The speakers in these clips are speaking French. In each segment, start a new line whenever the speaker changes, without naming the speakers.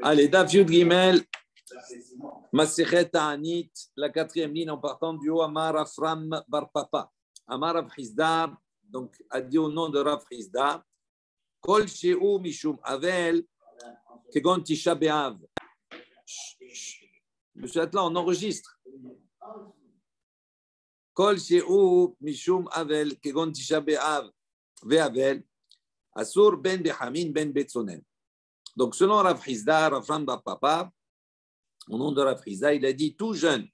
Allez, Daf Yud Gimel, Masechet Ta'anit, la quatrième ligne en partant du haut, Amar Afram Bar Papa. Amar Rav Hizda, donc a dit au nom de Rav Hizda, Kol She'u Mishum Avel, Kegon Tisha B'Av. Monsieur Atlan, on enregistre. Kol She'u Mishum Avel, Kegon Tisha B'Av, Ve'avel, Asur Ben Behamin Ben Betzonen. Donc, selon Rav Hizda, Rav Bar Papa, au nom de Rav Hizda, il a dit tout jeune,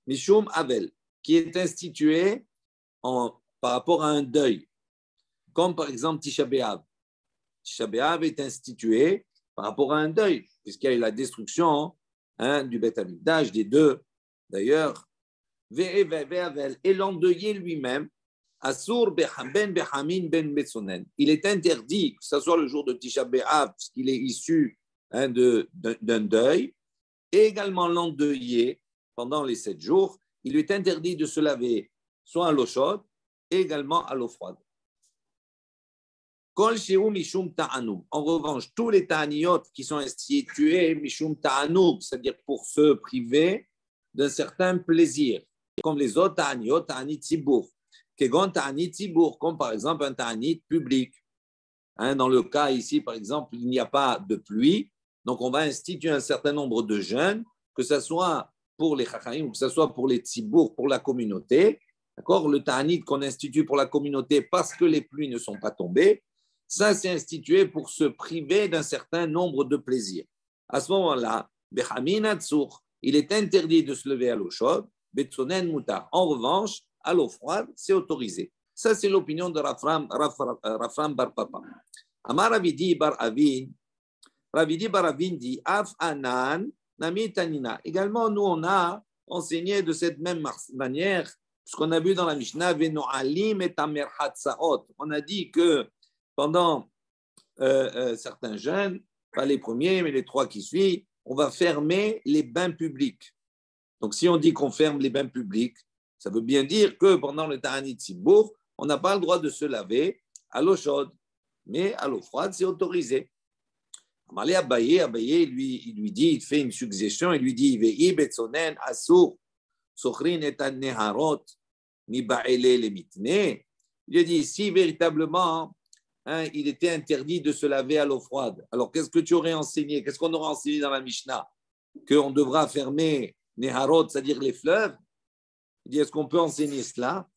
Mishum Avel, qui est institué par rapport à un deuil, comme par exemple Tisha B'Av. Tisha B'Av est institué par rapport à un deuil, puisqu'il y a eu la destruction du Beth Amikdash, des deux, d'ailleurs. Et l'endeuillé lui-même, Asur Ben Behamin Ben Betzonen. Il est interdit, que ce soit le jour de Tisha B'Av, puisqu'il est issu d'un deuil, et également l'endeuillé, pendant les 7 jours, il lui est interdit de se laver soit à l'eau chaude, et également à l'eau froide. Kol She'u Mishum Ta'anug. En revanche, tous les ta'aniyot qui sont institués Mishum Ta'anug, c'est-à-dire pour se priver d'un certain plaisir, comme les autres ta'aniyot, ta'anit Tzibour. Kegon ta'anit Tzibour, comme par exemple un ta'anit public. Dans le cas ici, par exemple, il n'y a pas de pluie, donc on va instituer un certain nombre de jeûnes, que ce soit pour les chachamim ou que ce soit pour les Tzibour, pour la communauté. D'accord, le ta'anit qu'on institue pour la communauté parce que les pluies ne sont pas tombées, ça c'est institué pour se priver d'un certain nombre de plaisirs. À ce moment-là, Bechamin Atzur, il est interdit de se lever à l'eau chaude, Betzonen Mutar. En revanche, à l'eau froide, c'est autorisé. Ça, c'est l'opinion de Rafram Bar Papa. Amar Ravidi Bar Avin, Ravidi Bar Avin dit Af Anan Nami Tanina. Également, nous, on a enseigné de cette même manière, ce qu'on a vu dans la Mishnah, Veno'alim et Tamer Hatsaot. On a dit que pendant certains jeûnes, pas les premiers, mais les 3 qui suivent, on va fermer les bains publics. Donc, si on dit qu'on ferme les bains publics, ça veut bien dire que pendant le Ta'anit Tzibour, on n'a pas le droit de se laver à l'eau chaude, mais à l'eau froide, c'est autorisé. Amalé Abaye, il lui dit, il fait une suggestion, il lui dit, Ve'i betzonen asur, sochrin et neharot, mi ba'ele le mitne. Il a dit, si véritablement, il était interdit de se laver à l'eau froide, alors qu'est-ce que tu aurais enseigné? Qu'est-ce qu'on aura enseigné dans la Mishnah? Qu'on devra fermer neharot, c'est-à-dire les fleuves? Il dit, est-ce qu'on peut enseigner cela?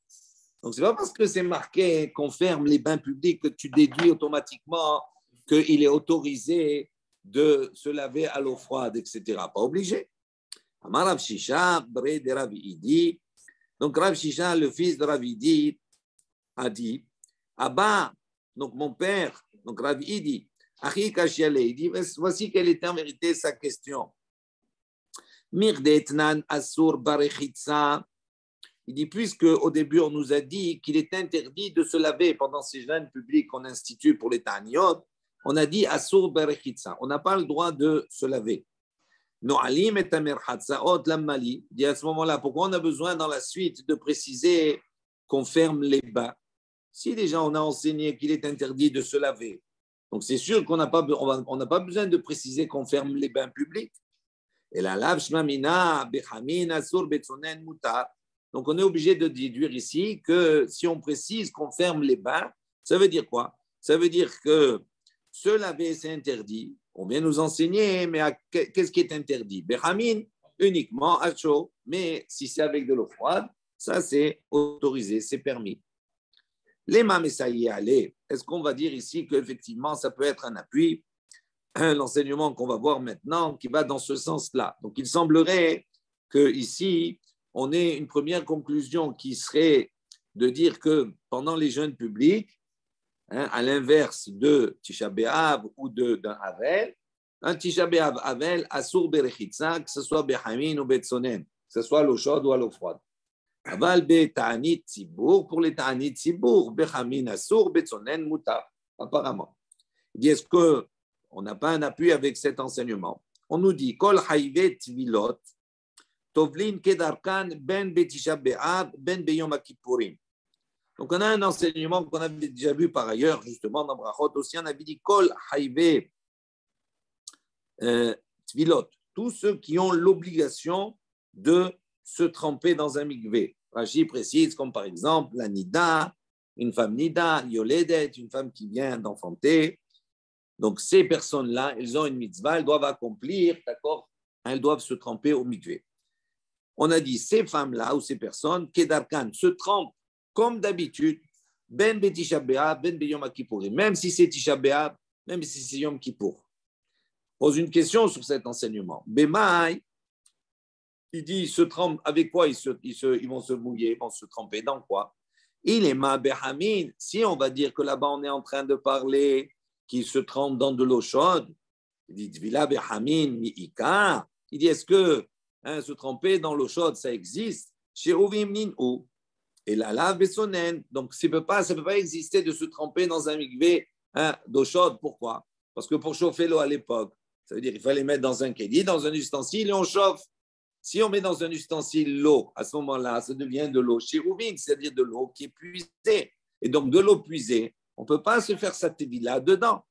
Donc, ce n'est pas parce que c'est marqué qu'on ferme les bains publics que tu déduis automatiquement qu'il est autorisé de se laver à l'eau froide, etc. Pas obligé. Amar Rav Shisha, Bre de Rav Idi. Donc, Rav Shisha, le fils de Rav Idi, a dit, Abba, donc mon père, donc Rav Idi, Achi Kashiale, il dit, voici quelle était en vérité sa question. Mirdetnan Asur Barechitsa. Il dit, puisque au début, on nous a dit qu'il est interdit de se laver pendant ces jeûnes publics qu'on institue pour les ta'aniyot, on a dit Asur Berechitsa. On n'a pas le droit de se laver. No'alim et Tamer Hatsaot Lammali. Il dit à ce moment-là, pourquoi on a besoin dans la suite de préciser qu'on ferme les bains? Si déjà on a enseigné qu'il est interdit de se laver, donc c'est sûr qu'on n'a pas besoin de préciser qu'on ferme les bains publics. Et la lav shmamina bechamin asur betzonen mutar. Donc, on est obligé de déduire ici que si on précise qu'on ferme les bains, ça veut dire quoi? Ça veut dire que se laver, c'est interdit. On vient nous enseigner, mais qu'est-ce qui est interdit? Bechamin, uniquement à chaud. Mais si c'est avec de l'eau froide, ça, c'est autorisé, c'est permis. Les mamessaïs, allez, est-ce qu'on va dire ici qu'effectivement, ça peut être un appui? L'enseignement qu'on va voir maintenant qui va dans ce sens-là. Donc, il semblerait qu'ici, on ait une première conclusion qui serait de dire que pendant les jeûnes publics, à l'inverse de Tisha B'Av ou d'un Havel, un Tisha B'Av Havel, Asur Berechitza, que ce soit Bechamin ou Betzonen, que ce soit à l'eau chaude ou à l'eau froide. Aval Be Ta'anit Tzibour, pour les Ta'anit Tzibour, Bechamin Asur, Betzonen Mutar, apparemment. Il dit, est-ce qu'on n'a pas un appui avec cet enseignement? On nous dit, Kol Hayvet Tvilot, Tovlin Kedarkan Ben Betisha Be'av Ben Beyom Kippourim. Donc, on a un enseignement qu'on avait déjà vu par ailleurs, justement, dans Brachot aussi. On avait dit Kol Hayve Tvilot, tous ceux qui ont l'obligation de se tremper dans un mikvé. Rashi précise, comme par exemple la nida, une femme nida, yoledet, une femme qui vient d'enfanter. Donc ces personnes-là, elles ont une mitzvah, elles doivent accomplir, d'accord, elles doivent se tremper au mikvé. On a dit, ces femmes-là ou ces personnes, Kedarkan, se trempent comme d'habitude, ben betisha be'av, ben beyom kippourim, même si c'est tisha be'av, même si c'est yom kippour. Pose une question sur cet enseignement. Bemaï, il dit, ils se trempent, avec quoi ils vont se mouiller, ils vont se tremper dans quoi? Il est ma behamin. Si on va dire que là-bas on est en train de parler qu'ils se trempent dans de l'eau chaude, il dit, vila behamin mi ika. Il dit, est-ce que se tremper dans l'eau chaude, ça existe? Chez Ovim Nin'u. Et la lave bessonen. Donc, ça ne peut pas exister de se tremper dans un mikvé d'eau chaude. Pourquoi? Parce que pour chauffer l'eau à l'époque, ça veut dire qu'il fallait mettre dans un kédi, dans un ustensile, et on chauffe. Si on met dans un ustensile l'eau, à ce moment-là, ça devient de l'eau chérubine, c'est-à-dire de l'eau qui est puisée. Et donc, de l'eau puisée, on ne peut pas se faire sa tévila dedans.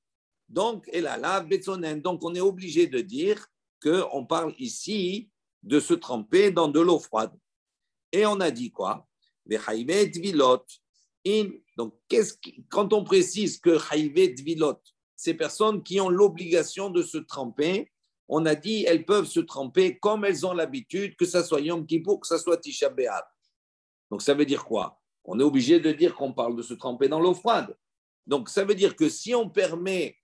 Donc, et la lave bessonen. Donc, on est obligé de dire qu'on parle ici de se tremper dans de l'eau froide. Et on a dit quoi? Donc, quand on précise que ces personnes qui ont l'obligation de se tremper, on a dit elles peuvent se tremper comme elles ont l'habitude, que ça soit Yom Kippour, que ça soit Tisha B'Av. Donc, ça veut dire quoi? On est obligé de dire qu'on parle de se tremper dans l'eau froide. Donc, ça veut dire que si on permet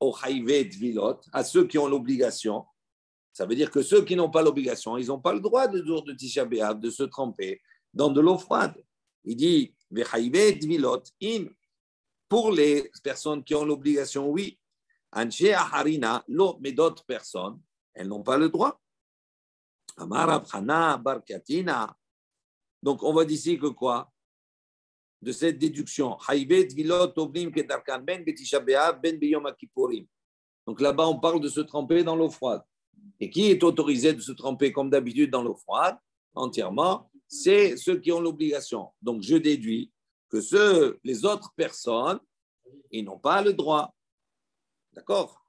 aux Haïvé Dvilot, à ceux qui ont l'obligation, ça veut dire que ceux qui n'ont pas l'obligation, ils n'ont pas le droit de jour de Tisha B'Av de se tremper dans de l'eau froide. Il dit, pour les personnes qui ont l'obligation, oui. Mais d'autres personnes, elles n'ont pas le droit. Donc, on voit d'ici que quoi? De cette déduction. Donc là-bas, on parle de se tremper dans l'eau froide. Et qui est autorisé de se tremper comme d'habitude dans l'eau froide, entièrement? C'est ceux qui ont l'obligation. Donc, je déduis que les autres personnes, ils n'ont pas le droit. D'accord?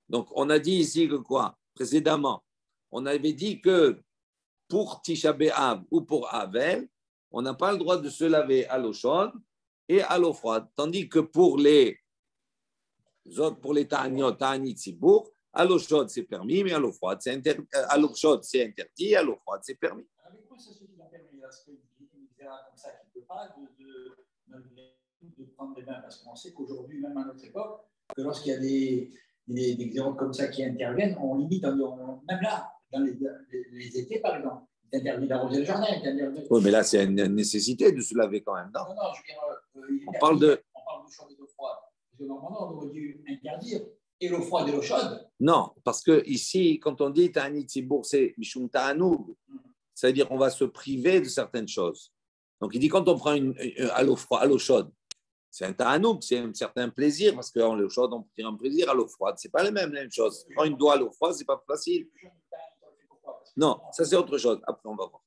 Donc, on a dit ici que quoi? Précédemment, on avait dit que pour Tisha B'Av ou pour Avel, on n'a pas le droit de se laver à l'eau chaude et à l'eau froide. Tandis que pour les autres, pour les Ta'anit Tzibour, à l'eau chaude, c'est permis, mais à l'eau froide, c'est interdit. À l'eau chaude, c'est interdit, à l'eau froide, c'est permis.
Parce qu'il dira comme ça qu'il ne peut pas de prendre les bains, parce qu'on sait qu'aujourd'hui, même à notre époque, que lorsqu'il y a des xérotes comme ça qui interviennent, on limite, même là, dans les étés, par exemple, c'est interdit d'arroser le jardin.
Oui, mais là, c'est une nécessité de se laver quand même, non?
Non, je veux dire,
on parle de
l'eau chaude et l'eau froide. Parce que normalement, on aurait dû interdire et l'eau froide et l'eau chaude.
Non, parce que ici, quand on dit Ta'anit Tzibour, c'est Mishum Ta'anoug. C'est-à-dire qu'on va se priver de certaines choses. Donc, il dit quand on prend à l'eau chaude, c'est un ta'anouk, c'est un certain plaisir, parce qu'en l'eau chaude, on tire un plaisir. À l'eau froide, ce n'est pas la même chose. Prendre une doigt à l'eau froide, ce n'est pas facile. Non, ça c'est autre chose. Après, on va voir.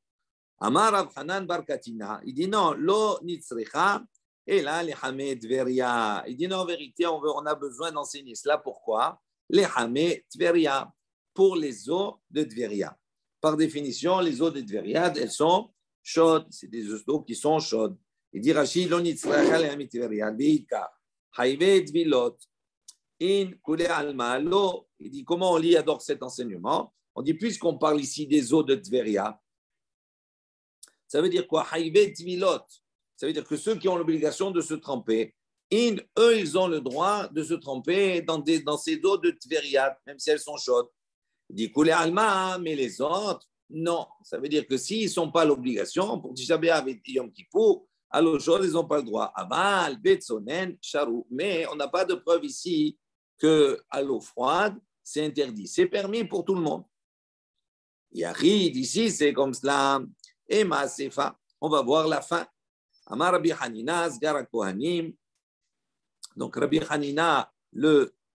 Amar Rav Hanan bar Katina, il dit non, lo nitzricha, et là, les hamé Tveria. Il dit non, en vérité, on a besoin d'enseigner cela. Pourquoi? Les hamé Tveria, pour les eaux de Tveria. Par définition, les eaux de Tveria, elles sont chaudes. C'est des eaux qui sont chaudes. Il dit Rachid, lo nitzracha le hamé Tveria, beika, haïve Tvilot, in kule alma lo. Il dit comment on lit, adore cet enseignement. On dit puisqu'on parle ici des eaux de Tveria, ça veut dire quoi? Haïve Tvilot. Ça veut dire que ceux qui ont l'obligation de se tremper, eux, ils ont le droit de se tremper dans ces eaux de Tveria, même si elles sont chaudes. Il dit Koulé Alma, mais les autres, non. Ça veut dire que s'ils ne sont pas l'obligation, pour Tisha B'Av et Yom Kippour, à l'eau chaude, ils n'ont pas le droit. Aval, Betsonen, Charou. Mais on n'a pas de preuve ici qu'à l'eau froide, c'est interdit. C'est permis pour tout le monde. Yahid, ici, c'est comme cela. Et Maasefa, on va voir la fin. Amar Rabbi Hanina, Sgar Kohanim. Donc, Rabbi Hanina,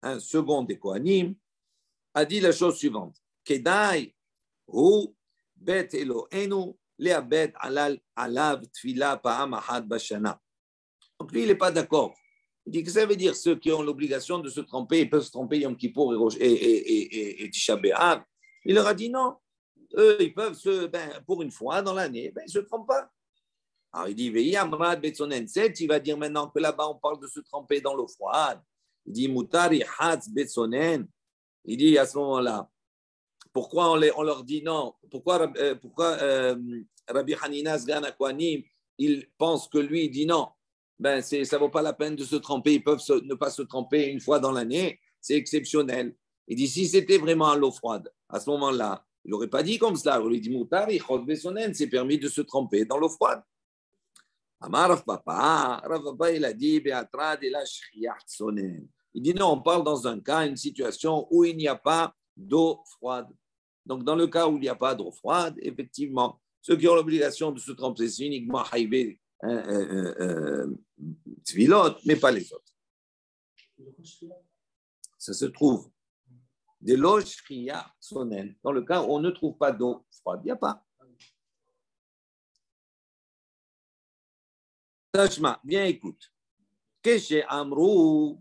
un second des Kohanim, a dit la chose suivante. Kedai, hu, bet Eloheinu, leabet alav tfila pa'am ahad bashana. Donc, lui, il n'est pas d'accord Il dit que ça veut dire ceux qui ont l'obligation de se tremper, ils peuvent se tremper Yom Kippour et Tisha B'Av. Il leur a dit non. Eux, ils peuvent pour une fois dans l'année, ils ne se trompent pas. Alors il dit, il va dire maintenant que là-bas on parle de se tremper dans l'eau froide. Il dit, Mutari Hatz Betsonen. Il dit à ce moment-là, pourquoi on leur dit non? Pourquoi Rabbi Hanina Sgan Akwanim, il pense que lui, il dit non, ça ne vaut pas la peine de se tremper, ils peuvent ne pas se tremper une fois dans l'année, c'est exceptionnel. Il dit, si c'était vraiment à l'eau froide, à ce moment-là, il n'aurait pas dit comme cela. Il aurait dit, Moutari, Chod Besonen, c'est permis de se tremper dans l'eau froide. Amar Rav Papa, il a dit, Beatrad et la Sonen. Il dit non, on parle dans un cas, une situation où il n'y a pas d'eau froide. Donc, dans le cas où il n'y a pas d'eau froide, effectivement, ceux qui ont l'obligation de se tremper, c'est uniquement Haïvé, Tvilot, mais pas les autres. Ça se trouve. De l'eau shriya sonen. Dans le cas où on ne trouve pas d'eau froide, il n'y a pas. Tashma, bien écoute. Keshe Amrou.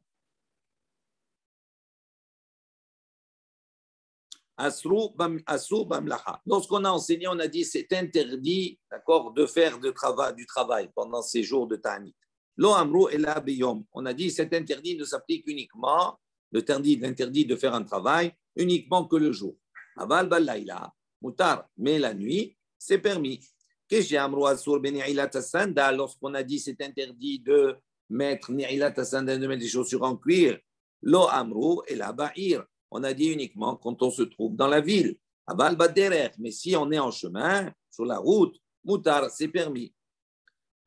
Lorsqu'on a enseigné, on a dit c'est interdit, d'accord, de faire du travail pendant ces jours de Ta'anit. Lo amru ela biyom. On a dit cet interdit ne s'applique uniquement, l'interdit de faire un travail uniquement que le jour. Aval balayla, mutar, mais la nuit, c'est permis. Lorsqu'on a dit c'est interdit de mettre ni'ilat asandal, de mettre des chaussures en cuir, lo amru ela ba'ir. On a dit uniquement quand on se trouve dans la ville. Aval baderer, mais si on est en chemin, sur la route, mutar, c'est permis.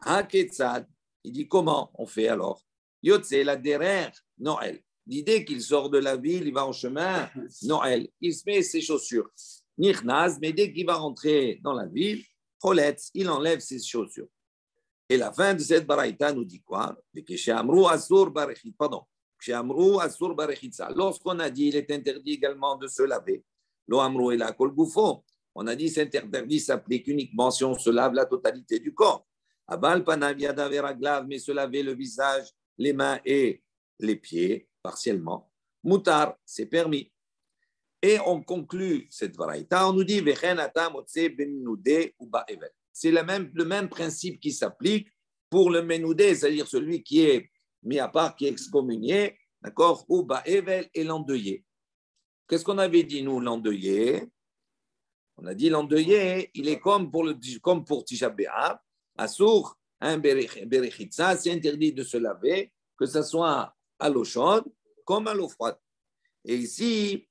Haketzad, il dit comment on fait alors? Yotse la derer, Noël. L'idée qu'il sort de la ville, il va en chemin, Noël. Il se met ses chaussures. Nirnaz, mais dès qu'il va rentrer dans la ville, Choletz, il enlève ses chaussures. Et la fin de cette baraïta nous dit quoi? Pardon. Lorsqu'on a dit il est interdit également de se laver, on a dit cet interdit s'applique uniquement si on se lave la totalité du corps. Mais se laver le visage, les mains et les pieds partiellement. Moutar, c'est permis. Et on conclut cette varaïta, on nous dit c'est le même principe qui s'applique pour le menoudé, c'est-à-dire celui qui est mis à part, qui est excommunié, d'accord, ou ba'evel et l'endeuillé. Qu'est-ce qu'on avait dit, nous, l'endeuillé? On a dit l'endeuillé, il est comme pour Tisha B'Av, Assour, Berechitza, c'est interdit de se laver, que ce soit à l'eau chaude comme à l'eau froide. Et ici,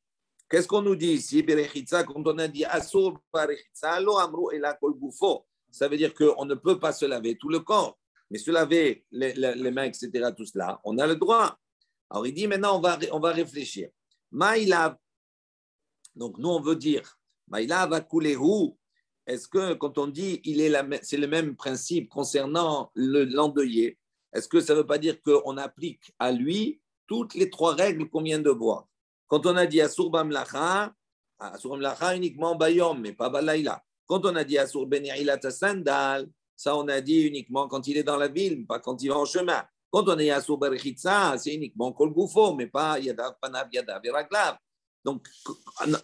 qu'est-ce qu'on nous dit ici, Berechitza, quand on a dit Assour, Berechitza, lo amru ela kol gufo, ça veut dire qu'on ne peut pas se laver tout le corps. Mais se laver les mains, etc., tout cela, on a le droit. Alors il dit maintenant, on va réfléchir. Maïlav, donc nous on veut dire, Maïlav va couler où? Est-ce que quand on dit c'est le même principe concernant l'endeuillé, est-ce que ça ne veut pas dire qu'on applique à lui toutes les trois règles qu'on vient de voir? Quand on a dit Asur Bamlacha uniquement Bayom, mais pas Balayla. Quand on a dit Asur Beni'ilat Sandal, ça, on a dit uniquement quand il est dans la ville, pas quand il va en chemin. Quand on a dit Asur Berechitza, c'est uniquement Kol Gufo, mais pas Yadav, Panav, Yadav et Raglav. Donc,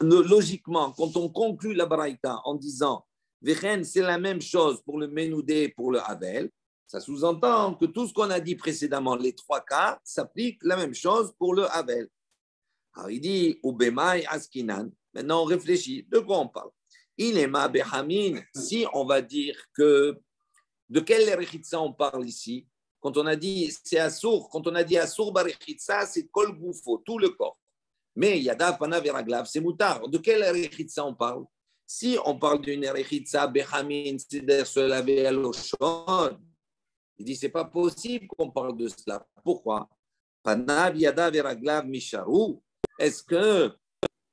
logiquement, quand on conclut la Baraïta en disant Vechen, c'est la même chose pour le Menoudé et pour le Havel, ça sous-entend que tout ce qu'on a dit précédemment, les trois cas, s'applique la même chose pour le Havel. Alors, il dit Ubemai Askinan. Maintenant, on réfléchit. De quoi on parle? Il est ma Behamin. Si on va dire que de quel rechitza on parle ici? Quand on a dit c'est Assour, quand on a dit Assour barechitza, c'est Kol Gufo, tout le corps. Mais Yadav, Panav et Raglav, c'est Moutar. De quel rechitza on parle? Si on parle d'une rechitza Behamin, c'est-à-dire se laver à l'eau chaude, il dit c'est pas possible qu'on parle de cela. Pourquoi? Panav, Yadav et Raglav, Misharou. Est-ce que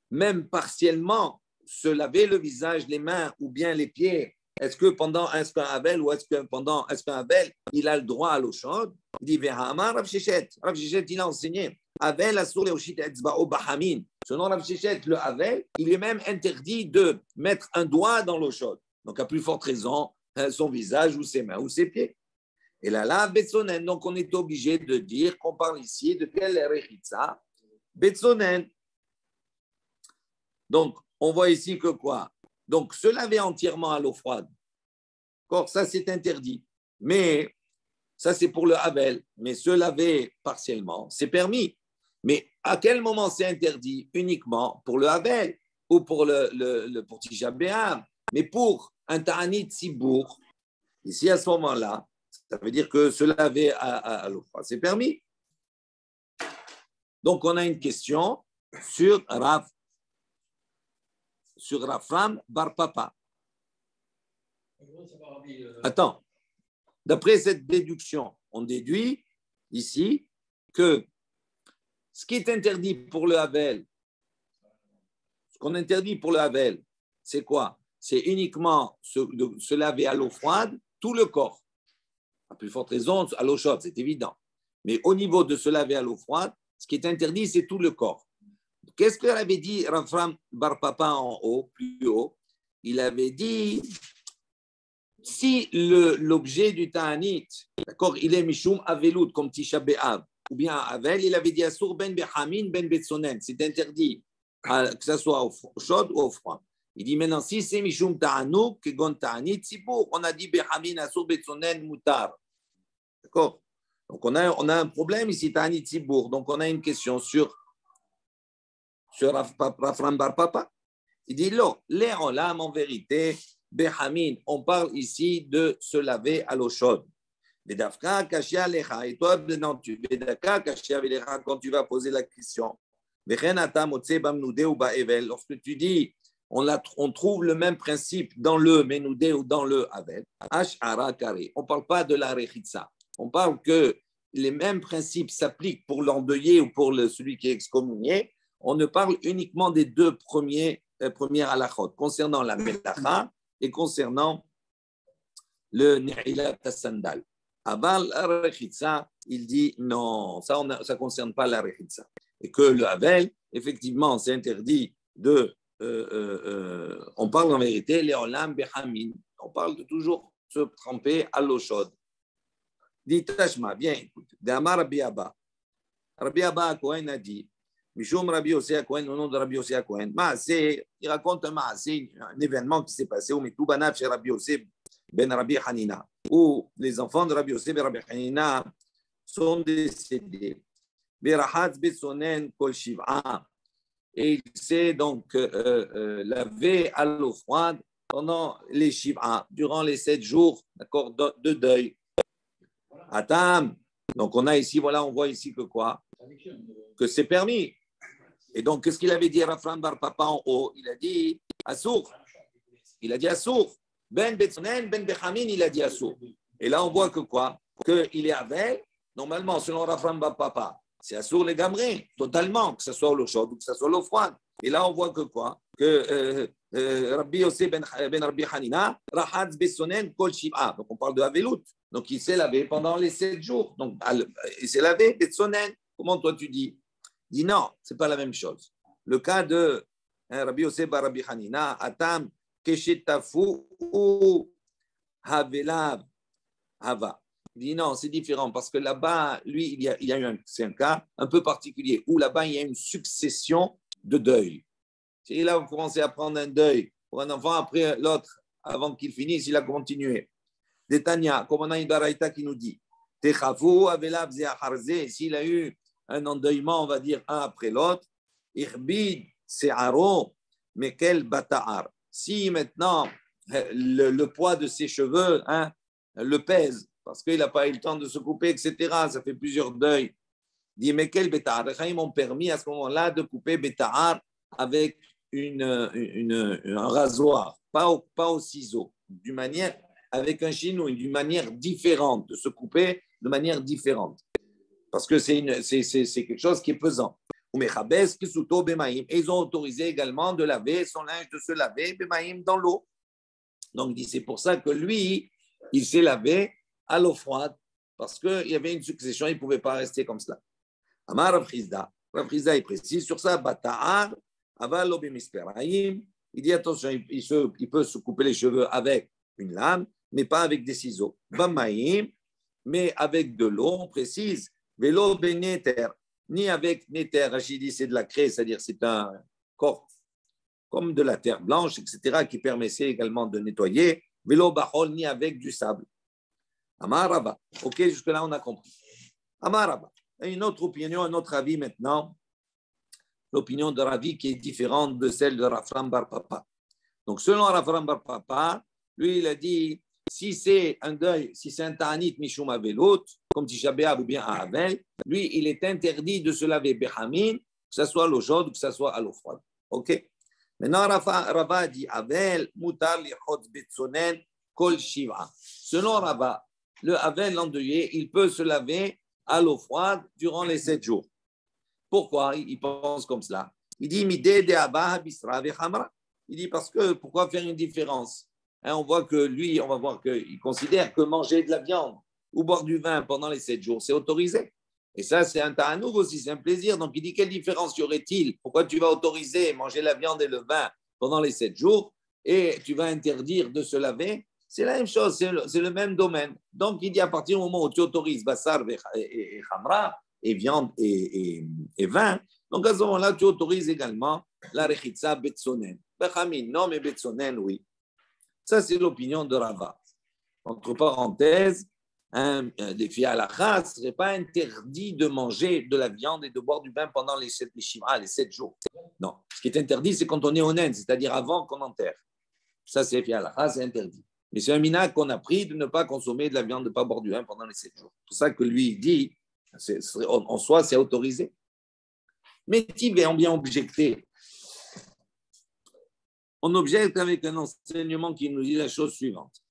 même partiellement se laver le visage, les mains ou bien les pieds, est-ce qu'un Havel ou est-ce qu'un Havel, il a le droit à l'eau chaude? Il dit, Rav Shechet, il a enseigné, Havel asur leoshit etzba'o bahamin. Selon Rav Shechet, le Havel, il est même interdit de mettre un doigt dans l'eau chaude. Donc, à plus forte raison, son visage ou ses mains ou ses pieds. Et là, Betsonen. Donc, on est obligé de dire qu'on parle ici de quelle rechitza? Betsonen. Donc, on voit ici que quoi? Donc, se laver entièrement à l'eau froide. D'accord, ça, c'est interdit. Mais ça, c'est pour le Havel. Mais se laver partiellement, c'est permis. Mais à quel moment c'est interdit? Uniquement pour le Havel ou pour pour Tisha B'Av. Mais pour un Ta'anit Tzibour, ici, à ce moment-là, ça veut dire que se laver à l'eau froide, c'est permis. Donc, on a une question sur Rafram Bar Papa. Attends. D'après cette déduction, on déduit ici que ce qui est interdit pour le Havel, ce qu'on interdit pour le Havel, c'est quoi? C'est uniquement se laver à l'eau froide, tout le corps. À plus forte raison, à l'eau chaude, c'est évident. Mais au niveau de se laver à l'eau froide, ce qui est interdit, c'est tout le corps. Qu'est-ce qu'il avait dit Rafram Bar Papa en haut, plus haut? Il avait dit, si l'objet du Ta'anit, d'accord, il est Mishum Avelout, comme Tisha B'Av, ou bien Avel, il avait dit Asur ben Bechamin ben Betsonen, c'est interdit, que ce soit au chaud ou au froid. Il dit maintenant, si c'est Mishum Ta'anouk, Kegon Ta'anit, Tzibour, on a dit Bechamin, Asur, Betsonen, Moutar. D'accord? Donc on a un problème ici, Ta'anit, Tzibour. Donc on a une question sur Rafram Bar Papa. Il dit non, les olam en vérité, Bechamin, on parle ici de se laver à l'eau chaude. Bedafka, Kashia, Lecha. Et toi, Bedafka, Kashia, Lecha, quand tu vas poser la question. Lorsque tu dis, on trouve le même principe dans le Menoudé ou dans le Avel, Ash'ara Kare. On ne parle pas de la Rechitsa. On parle que les mêmes principes s'appliquent pour l'endeuillé ou pour celui qui est excommunié. On ne parle uniquement des deux premières halachot, concernant la melacha et concernant le ne'ilat sandal. Aval rechitza, il dit non, ça ne concerne pas la rechitza. Et que le havel, effectivement, c'est interdit de. On parle en vérité, les olam bechamin. On parle de toujours se tremper à l'eau chaude. Dit Tashma, viens, écoute. D'Amar Rabbi Abba. Rabbi Abba Cohen a dit. Mishum Rabbi Yossi Cohen, au nom de Rabbi Yossi Cohen. Il raconte un événement qui s'est passé au Mitoubanav chez Rabbi Yossi ben Rabbi Hanina, où les enfants de Rabbi Yossi ben Rabbi Hanina sont décédés. Berahatz Betsonen Kol Shiv'a. Et il s'est donc lavé à l'eau froide pendant les Shiv'a, durant les 7 jours de deuil. Atam. Donc on a ici, voilà, on voit ici que quoi? Que c'est permis. Et donc, qu'est-ce qu'il avait dit à Rafram Bar Papa en haut? Il a dit Assour. Il a dit Assour. Ben Betsonen, Ben Bechamin, il a dit Assour. Et là, on voit que quoi? Qu'il est avec, normalement, selon Rafram Bar Papa, c'est Assour les gamrés, totalement, que ce soit l'eau chaude ou que ce soit l'eau froide. Et là, on voit que quoi? Que Rabbi Yossi ben Rabbi Hanina, Rahatz Betsonen, Kol Shiv'a. Donc, on parle de Avelout. Donc, il s'est lavé pendant les 7 jours. Donc, il s'est lavé, Betsonen. Comment toi tu dis? Dit non, ce n'est pas la même chose. Le cas de Rabbi Yosef bar Rabbi Hanina, Atam, Keshetafu ou Havelav Hava. Il dit non, c'est différent parce que là-bas, lui, c'est un cas un peu particulier où là-bas, il y a une succession de deuils. Et là, on commençait à prendre un deuil pour un enfant, après l'autre, avant qu'il finisse, il a continué. Détania, comme on a une baraïta qui nous dit, Techafu Havelav Zeacharze, s'il a eu un endeuillement, on va dire, un après l'autre. Irbid, se'aro, mekel bata'ar. Si maintenant, le poids de ses cheveux le pèse, parce qu'il n'a pas eu le temps de se couper, etc., ça fait plusieurs deuils. Dit, mekel bata'ar. Les Chaim m'ont permis à ce moment-là de couper bata'ar avec un rasoir, pas au ciseau, d'une manière, avec un chinois, d'une manière différente, de se couper de manière différente. Parce que c'est quelque chose qui est pesant. Et ils ont autorisé également de laver son linge, de se laver dans l'eau. Donc, c'est pour ça que lui, il s'est lavé à l'eau froide, parce qu'il y avait une succession, il ne pouvait pas rester comme cela. Amar Rav Chizda, il précise sur ça, Bata'ar, Aval lo b'misperaim. Il dit attention, il peut se couper les cheveux avec une lame, mais pas avec des ciseaux. Bamaim, mais avec de l'eau, on précise, vélo bénéter, ni avec néter. Rachid dit c'est de la craie, c'est-à-dire c'est un corps comme de la terre blanche, etc., qui permettait également de nettoyer. Vélo bahol, ni avec du sable. Amaraba. Ok, jusque-là, on a compris. Amaraba. Une autre opinion, un autre avis maintenant. L'opinion de Ravi qui est différente de celle de Rafram Bar Papa. Donc, selon Rafram Bar Papa, lui, il a dit, si c'est un deuil, si c'est un ta'anit mishum avelot, comme Tisha B'Av ou bien à Avel, lui, il est interdit de se laver bechamin, que ce soit à l'eau chaude ou que ce soit à l'eau froide. Ok? Maintenant, Rava dit, Avel, mutar lichot betsonen, kol shiva. Selon Rava, le Avel, l'endeuillé, il peut se laver à l'eau froide durant les 7 jours. Pourquoi il pense comme cela? Il dit, il dit parce que pourquoi faire une différence? On voit que lui, on va voir qu'il considère que manger de la viande ou boire du vin pendant les 7 jours, c'est autorisé. Et ça, c'est un ta'anoug aussi, c'est un plaisir. Donc il dit, quelle différence y aurait-il? Pourquoi tu vas autoriser manger la viande et le vin pendant les 7 jours et tu vas interdire de se laver? C'est la même chose, c'est le même domaine. Donc il dit, à partir du moment où tu autorises Bassar et Khamra, et viande et vin. Donc, à ce moment-là, tu autorises également la rechitza betsonen. Bechamin, non, mais betsonen, oui. Ça, c'est l'opinion de Rava. Entre parenthèses, des filles à la race, ce n'est pas interdit de manger de la viande et de boire du vin pendant les 7 jours. Non. Ce qui est interdit, c'est quand on est honnête, c'est-à-dire avant qu'on enterre. Ça, c'est filles à la race, c'est interdit. Mais c'est un minag qu'on a pris de ne pas consommer de la viande, de ne pas boire du vin pendant les 7 jours. C'est pour ça que lui, il dit, en soi, c'est autorisé. Mais Tibet, on vient objecter. On objecte avec un enseignement qui nous dit la chose suivante.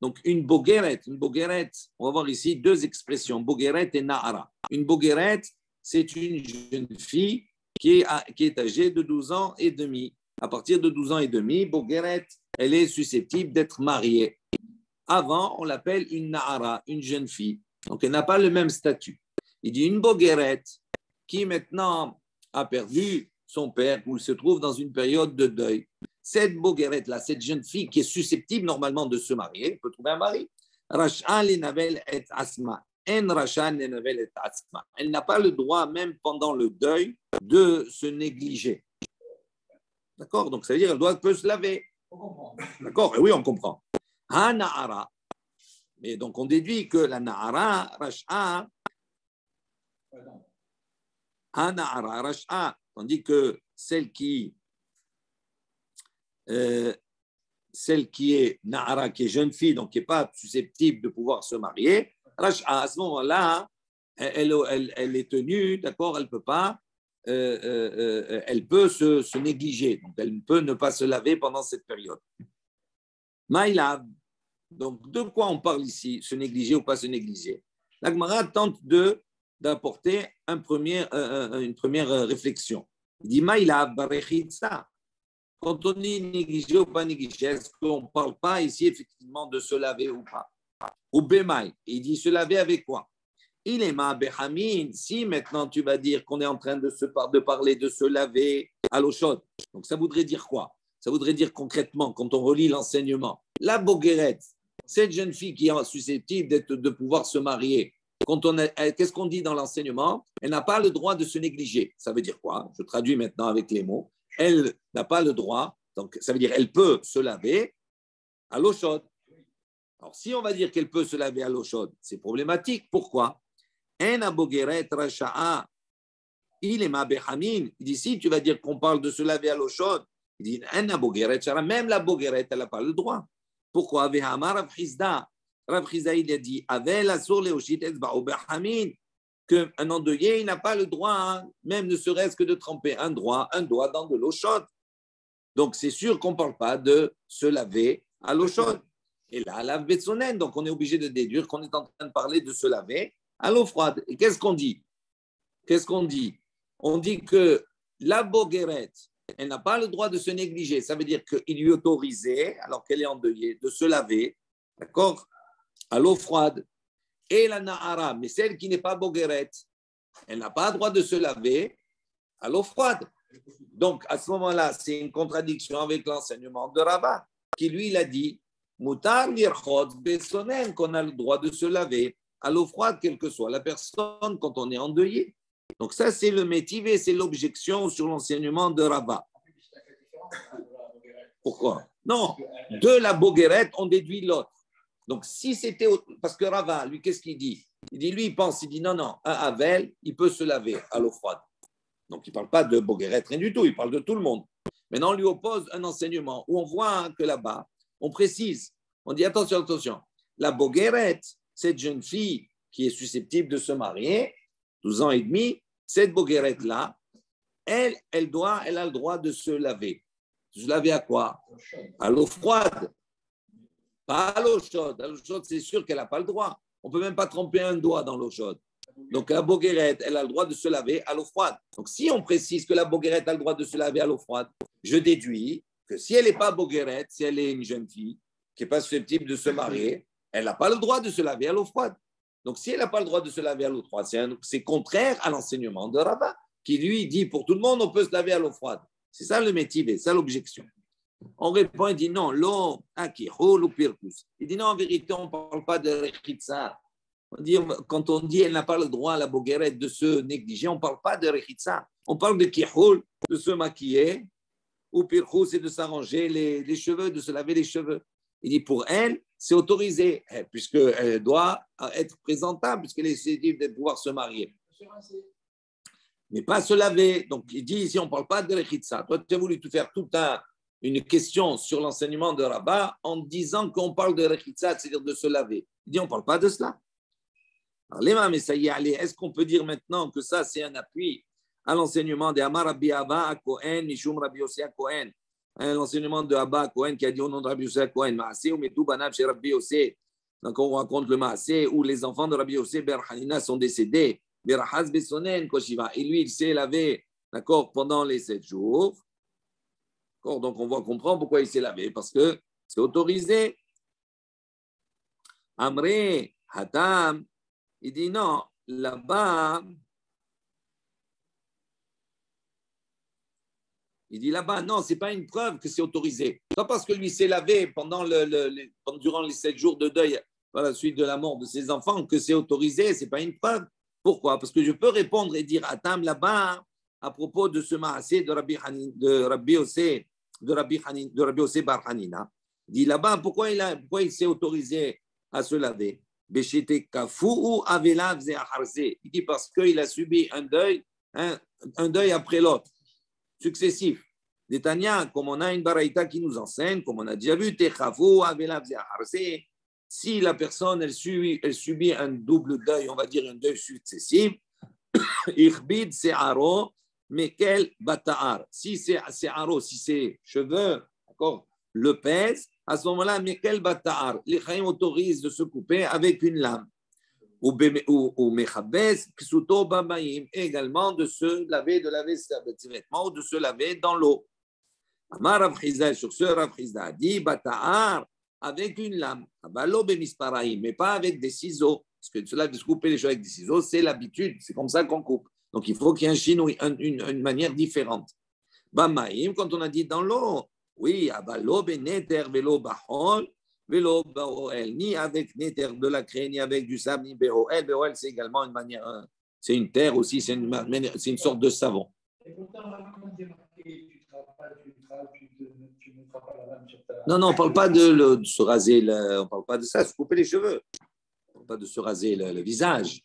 Donc, une bogeret, on va voir ici 2 expressions, bogeret et na'ara. Une bogeret, c'est une jeune fille qui est âgée de 12 ans et demi. À partir de 12 ans et demi, bogeret, elle est susceptible d'être mariée. Avant, on l'appelle une na'ara, une jeune fille. Donc, elle n'a pas le même statut. Il dit une bogeret qui maintenant a perdu son père ou se trouve dans une période de deuil. Cette bogeret-là, cette jeune fille qui est susceptible normalement de se marier, peut trouver un mari. Rash'a lenavel et asma. En rash'a lenavel et asma. Elle n'a pas le droit, même pendant le deuil, de se négliger. D'accord? Donc, ça veut dire qu'elle peut se laver. D'accord? Et oui, on comprend. Ha na'ara. Mais donc, on déduit que la na'ara, rash'a, ha na'ara, rash'a, tandis que celle qui est na'ara, qui est jeune fille, donc qui n'est pas susceptible de pouvoir se marier, rash'a, à ce moment-là, elle est tenue, d'accord, elle peut pas, elle peut se négliger, donc elle peut ne pas se laver pendant cette période. Maïlav. Donc, de quoi on parle ici? Se négliger ou pas se négliger? La Gemara tente d'apporter une première réflexion. Il dit Maïla barechitsa. Quand on dit négligé ou pas négligé, est-ce qu'on ne parle pas ici effectivement de se laver ou pas? Ou bémaï. Il dit se laver avec quoi? Il est ma behamin. Si maintenant tu vas dire qu'on est en train de parler de se laver à l'eau chaude, donc ça voudrait dire quoi? Ça voudrait dire concrètement, quand on relit l'enseignement, la boguerette, cette jeune fille qui est susceptible de pouvoir se marier, qu'est-ce qu'on dit dans l'enseignement? Elle n'a pas le droit de se négliger. Ça veut dire quoi? Je traduis maintenant avec les mots. Elle n'a pas le droit, donc ça veut dire qu'elle peut se laver à l'eau chaude. Alors, si on va dire qu'elle peut se laver à l'eau chaude, c'est problématique. Pourquoi? Il dit, si tu vas dire qu'on parle de se laver à l'eau chaude, il dit, même la boguerette, elle n'a pas le droit. Pourquoi? Rav Chizda, il a dit, qu'un endeuillé, il n'a pas le droit, même ne serait-ce que de tremper un doigt dans de l'eau chaude. Donc, c'est sûr qu'on ne parle pas de se laver à l'eau chaude. Et là, la betsonen, donc on est obligé de déduire qu'on est en train de parler de se laver à l'eau froide. Et qu'est-ce qu'on dit? On dit que la boguerette, elle n'a pas le droit de se négliger. Ça veut dire qu'il lui autorisait, alors qu'elle est endeuillée, de se laver, d'accord, à l'eau froide. Et la na'ara, mais celle qui n'est pas boguerette, elle n'a pas le droit de se laver à l'eau froide. Donc, à ce moment-là, c'est une contradiction avec l'enseignement de Rava, qui lui, il a dit Mutar lirchot besonen, qu'on a le droit de se laver à l'eau froide, quelle que soit la personne, quand on est endeuillé. Donc, ça, c'est le métivé, c'est l'objection sur l'enseignement de Rava. Pourquoi? Non, de la boguerette, on déduit l'autre. Donc, si c'était. Parce que Rava, lui, qu'est-ce qu'il dit? Il dit, lui, il dit non, un Havel, il peut se laver à l'eau froide. Donc, il ne parle pas de boguerette, rien du tout, il parle de tout le monde. Maintenant, on lui oppose un enseignement où on voit que là-bas, on précise, on dit attention, la boguerette, cette jeune fille qui est susceptible de se marier, 12 ans et demi, cette boguerette-là, elle a le droit de se laver. Se laver à quoi? À l'eau froide. Pas à l'eau chaude. À l'eau chaude, c'est sûr qu'elle n'a pas le droit. On ne peut même pas tremper un doigt dans l'eau chaude. Donc, la boguerette, elle a le droit de se laver à l'eau froide. Donc, si on précise que la boguerette a le droit de se laver à l'eau froide, je déduis que si elle n'est pas boguerette, si elle est une jeune fille qui n'est pas susceptible de se marier, elle n'a pas le droit de se laver à l'eau froide. Donc, si elle n'a pas le droit de se laver à l'eau froide, c'est contraire à l'enseignement de Rava, qui lui dit pour tout le monde, on peut se laver à l'eau froide. C'est ça le métier, c'est ça l'objection. On répond, il dit non, l'eau, akihol ou pirkus. Il dit non, en vérité, on ne parle pas de rechitsa. Quand on dit elle n'a pas le droit à la boguerette de se négliger, on ne parle pas de rechitsa. On parle de kihol, de se maquiller, ou pirkus, c'est de s'arranger les cheveux, de se laver les cheveux. Il dit pour elle, c'est autorisé, puisqu'elle doit être présentable, puisqu'elle est susceptible de pouvoir se marier. Mais pas se laver. Donc, il dit ici, on ne parle pas de rechitsa. Toi, tu as voulu tout faire une question sur l'enseignement de Rabat en disant qu'on parle de rechitsa, c'est-à-dire de se laver. Il dit, on ne parle pas de cela. Alors, mais ça y est, est-ce qu'on peut dire maintenant que ça, c'est un appui à l'enseignement de Amar Rabbi Abba à Kohen, Mishum Rabbi Yossi à Kohen, l'enseignement de Abba à Kohen qui a dit au nom de Rabbi Yossi à Kohen, Maaseh ou Metou Banav chez Rabbi Yossi. Donc, on raconte le Maaseh où les enfants de Rabbi Yossi Ber Hanina sont décédés. Berahaz Besonen Koshiva. Et lui, il s'est lavé, d'accord, pendant les 7 jours. D'accord, donc, on va comprendre pourquoi il s'est lavé, parce que c'est autorisé. Amré, Hatam, il dit non, là-bas, non, ce n'est pas une preuve que c'est autorisé. Pas parce que lui s'est lavé durant les 7 jours de deuil à la suite de la mort de ses enfants que c'est autorisé, ce n'est pas une preuve. Pourquoi? Parce que je peux répondre et dire Atam là-bas à propos de ce maasé de Rabbi Yossi Bar Hanina. Il dit là-bas pourquoi il s'est autorisé à se laver. Il dit parce qu'il a subi un deuil après l'autre, successif. Netanya, comme on a une baraïta qui nous enseigne, comme on a déjà vu, si la personne elle subit un double deuil, on va dire un deuil successif, irbid se'aro, mekel bata'ar. Si c'est se'aro, si c'est cheveux, d'accord, le pèse, à ce moment-là, mekel bata'ar. Les chaim autorisent de se couper avec une lame. Ou mechabes, psuto babaim, également de se laver ses vêtements ou de se laver dans l'eau. Amar Rav Chizda, sur ce Rav Chizda dit bata'ar, avec une lame, mais pas avec des ciseaux. Parce que cela de se couper les choses avec des ciseaux, c'est l'habitude, c'est comme ça qu'on coupe. Donc il faut qu'il y ait un chine, une manière différente. Bamaïm, quand on a dit dans l'eau, oui, ni avec néter de la craie, ni avec du sable, ni béhoel. Béhoel, c'est également une manière, c'est une terre aussi, c'est une sorte de savon. Et pourtant, non, on ne parle pas de se raser, on ne parle pas de ça, se couper les cheveux. On ne parle pas de se raser le visage.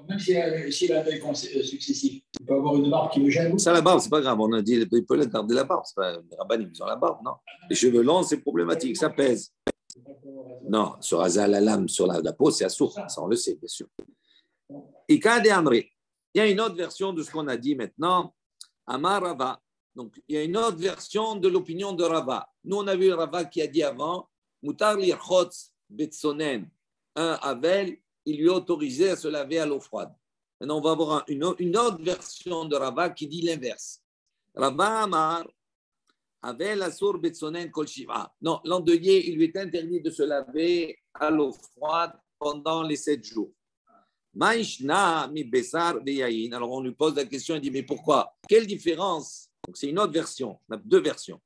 Même s'il a un deuil successif, il peut avoir une barbe qui le gêne.
Ça, la barbe, c'est pas grave. On a dit il peut garder la barbe. C'est pas, les rabbins, ils ont la barbe, non. Les cheveux longs, c'est problématique, ça pèse. Non, se raser à la lame sur la peau, c'est assourd. Ça, on le sait, bien sûr. Ikad et Amré. Il y a une autre version de ce qu'on a dit maintenant. Amar Rava. Donc, il y a une autre version de l'opinion de Rava. Nous, on a vu Rava qui a dit avant, Mutar lirchotz betsonen, un Havel, il lui a autorisé à se laver à l'eau froide. Maintenant, on va avoir une autre version de Rava qui dit l'inverse. Rava Amar, Havel asur betsonen kol shiva. Non, l'endeuillé, il lui est interdit de se laver à l'eau froide pendant les 7 jours. Maïshna mi besar veyayin. Alors on lui pose la question, il dit mais pourquoi? Quelle différence? Donc c'est une autre version, on a deux versions.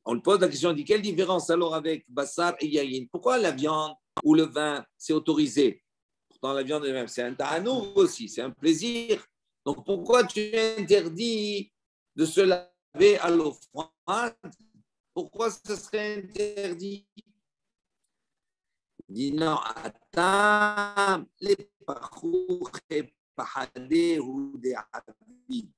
On lui pose la question, il dit quelle différence alors avec basar et yayin? Pourquoi la viande ou le vin c'est autorisé? Pourtant la viande elle-même c'est un ta'anoug aussi, c'est un plaisir. Donc pourquoi tu interdis de se laver à l'eau froide? Pourquoi ce serait interdit? Il dit non, attends, les parcours et pahadé ou des habits.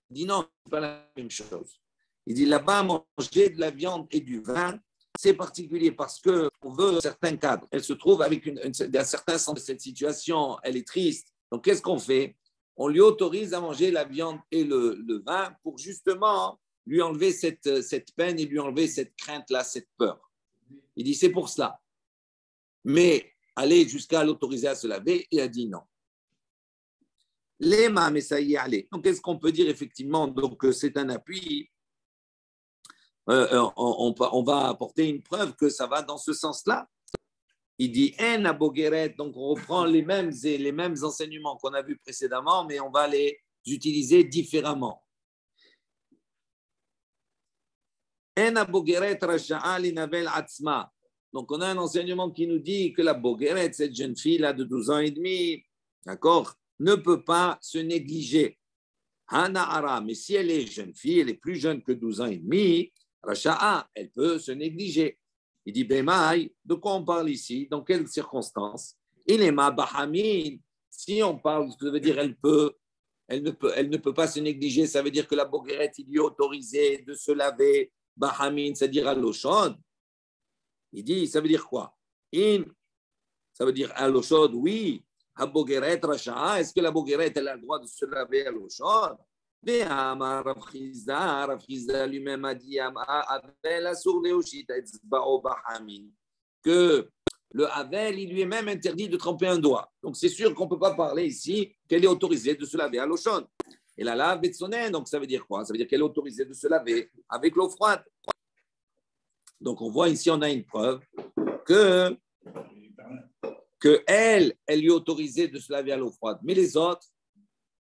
Il dit non, ce n'est pas la même chose. Il dit là-bas, manger de la viande et du vin, c'est particulier parce qu'on veut certains cadres. Elle se trouve avec un certain sens de cette situation, elle est triste. Donc qu'est-ce qu'on fait? On lui autorise à manger la viande et le vin pour justement lui enlever cette peine et lui enlever cette crainte-là, cette peur. Il dit c'est pour cela. Mais aller jusqu'à l'autoriser à se laver, il a dit non. Lema, mais ça y est, allez. Donc, qu'est-ce qu'on peut dire effectivement? Donc, c'est un appui. On va apporter une preuve que ça va dans ce sens-là. Il dit en abogeret, donc on reprend les mêmes enseignements qu'on a vus précédemment, mais on va les utiliser différemment. En abogeret rasha'a linavel atzma. Donc, on a un enseignement qui nous dit que la Bogueret, cette jeune fille-là de 12 ans et demi, d'accord, ne peut pas se négliger. Hana'ara, mais si elle est jeune fille, elle est plus jeune que 12 ans et demi, Racha'a, elle peut se négliger. Il dit, Bemaï, de quoi on parle ici? Dans quelles circonstances? Il est ma Bahamin. Si on parle, ça veut dire elle ne peut pas se négliger, ça veut dire que la Bogueret, il lui est autorisé de se laver, Bahamin, c'est-à-dire à l'eau chaude. Il dit, ça veut dire quoi? Ça veut dire à l'eau chaude, oui. Est-ce que la Bogueret, elle a le droit de se laver à l'eau chaude? Mais Rav Chizda lui-même a dit que le Havel, il lui est même interdit de tremper un doigt. Donc c'est sûr qu'on ne peut pas parler ici qu'elle est autorisée de se laver à l'eau chaude. Et la lave betsonen, donc ça veut dire quoi? Ça veut dire qu'elle est autorisée de se laver avec l'eau froide. Donc, on voit ici, on a une preuve que elle lui est autorisée de se laver à l'eau froide, mais les autres,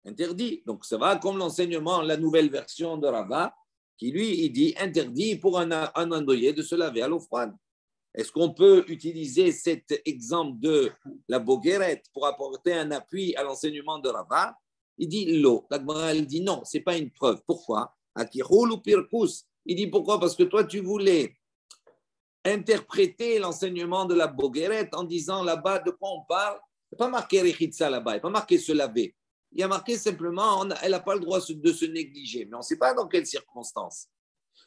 interdit. Donc, ça va comme l'enseignement, la nouvelle version de Rava, qui lui, il dit interdit pour un endeuillé de se laver à l'eau froide. Est-ce qu'on peut utiliser cet exemple de la Bogueret pour apporter un appui à l'enseignement de Rava? Il dit l'eau. La Gemara, elle dit non, ce n'est pas une preuve. Pourquoi? Akirul ou Pirkus. Il dit pourquoi? Parce que toi, tu voulais interpréter l'enseignement de la Bogueret en disant là-bas de quoi on parle. Il n'y a pas marqué Rechitsa là-bas, il n'y a pas marqué se laver. Il y a marqué simplement elle n'a pas le droit de se négliger, mais on ne sait pas dans quelles circonstances.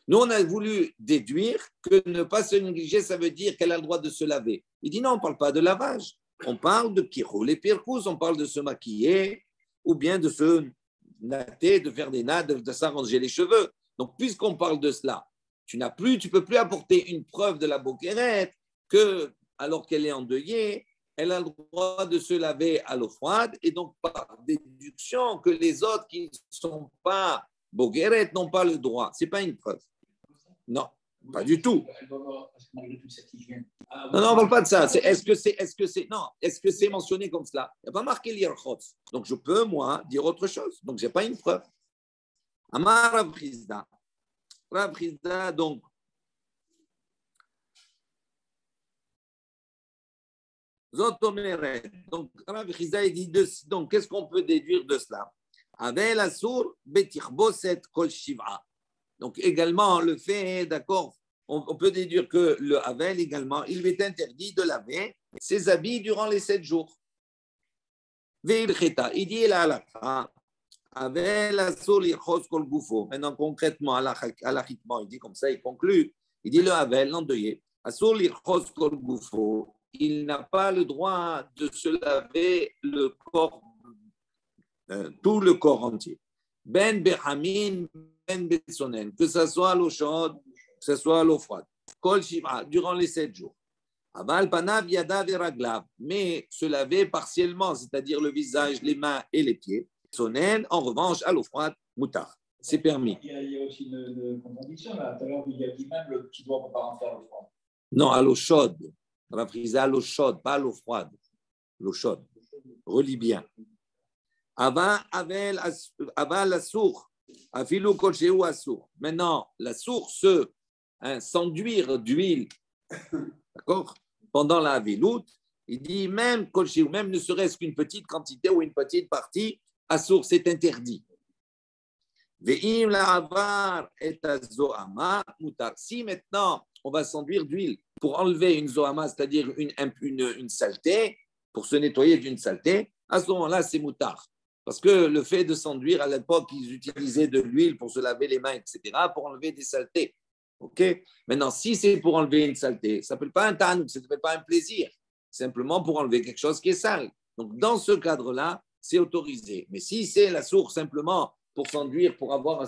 Nous, on a voulu déduire que ne pas se négliger, ça veut dire qu'elle a le droit de se laver. Il dit non, on ne parle pas de lavage. On parle de kirou, les pirkous, on parle de se maquiller ou bien de se natter, de faire des nattes, de s'arranger les cheveux. Donc, puisqu'on parle de cela, tu ne peux plus apporter une preuve de la Bogueret que, alors qu'elle est endeuillée, elle a le droit de se laver à l'eau froide et donc par déduction que les autres qui ne sont pas Bogueret n'ont pas le droit. Ce n'est pas une preuve. Non, pas du tout. Non, on ne parle pas de ça. Est-ce que c'est mentionné comme cela? Il n'y a pas marqué l'Irchotz. Donc je peux, moi, dire autre chose. Donc je n'ai pas une preuve. Amar Rav Chizda. Rav Chizda, donc, Zotomeret. Donc, Rav Chizda, il dit, donc, qu'est-ce qu'on peut déduire de cela? Avel Asur Betichboset Kol Shiva. Donc, également, le fait, d'accord, on peut déduire que le Havel, également, il lui est interdit de laver ses habits durant les 7 jours. Veil Cheta, il dit là, là, Havel Asur Lichos Kol Gufo. Maintenant, concrètement, alachiquement, il dit comme ça, il conclut, il dit le Havel, l'endeuillé, Asur Lichos Kol Gufo, il n'a pas le droit de se laver le corps, tout le corps entier. Ben Behamin, Ben Betsonen, que ce soit à l'eau chaude, que ce soit à l'eau froide. Kol Shiva, durant les 7 jours. Aval Panav Yada Veraglav, mais se laver partiellement, c'est-à-dire le visage, les mains et les pieds. Sonen, en revanche, à l'eau froide, moutar. C'est permis.
Il y a aussi une contradiction là. Tout à l'heure, il a dit même le petit doigt ne peut pas rentrer à l'eau froide.
Non, à l'eau chaude. On a pris à l'eau chaude, pas à l'eau froide. L'eau chaude. Relis bien. Aval assour. Afilu kolcheu assour. Maintenant, la source, s'enduire d'huile, d'accord, pendant la avilout, il dit même kolcheu, même ne serait-ce qu'une petite quantité ou une petite partie, assour, c'est interdit. Ve'im la'avar et azoama mutar. Si maintenant on va s'enduire d'huile pour enlever une zoama, c'est-à-dire une saleté, pour se nettoyer d'une saleté, à ce moment-là, c'est mutar. Parce que le fait de s'enduire, à l'époque, ils utilisaient de l'huile pour se laver les mains, etc., pour enlever des saletés. Okay. Maintenant, si c'est pour enlever une saleté, ça ne s'appelle pas un tanouk, ça ne s'appelle pas un plaisir. Simplement pour enlever quelque chose qui est sale. Donc, dans ce cadre-là, c'est autorisé. Mais si c'est la source simplement pour s'enduire, pour avoir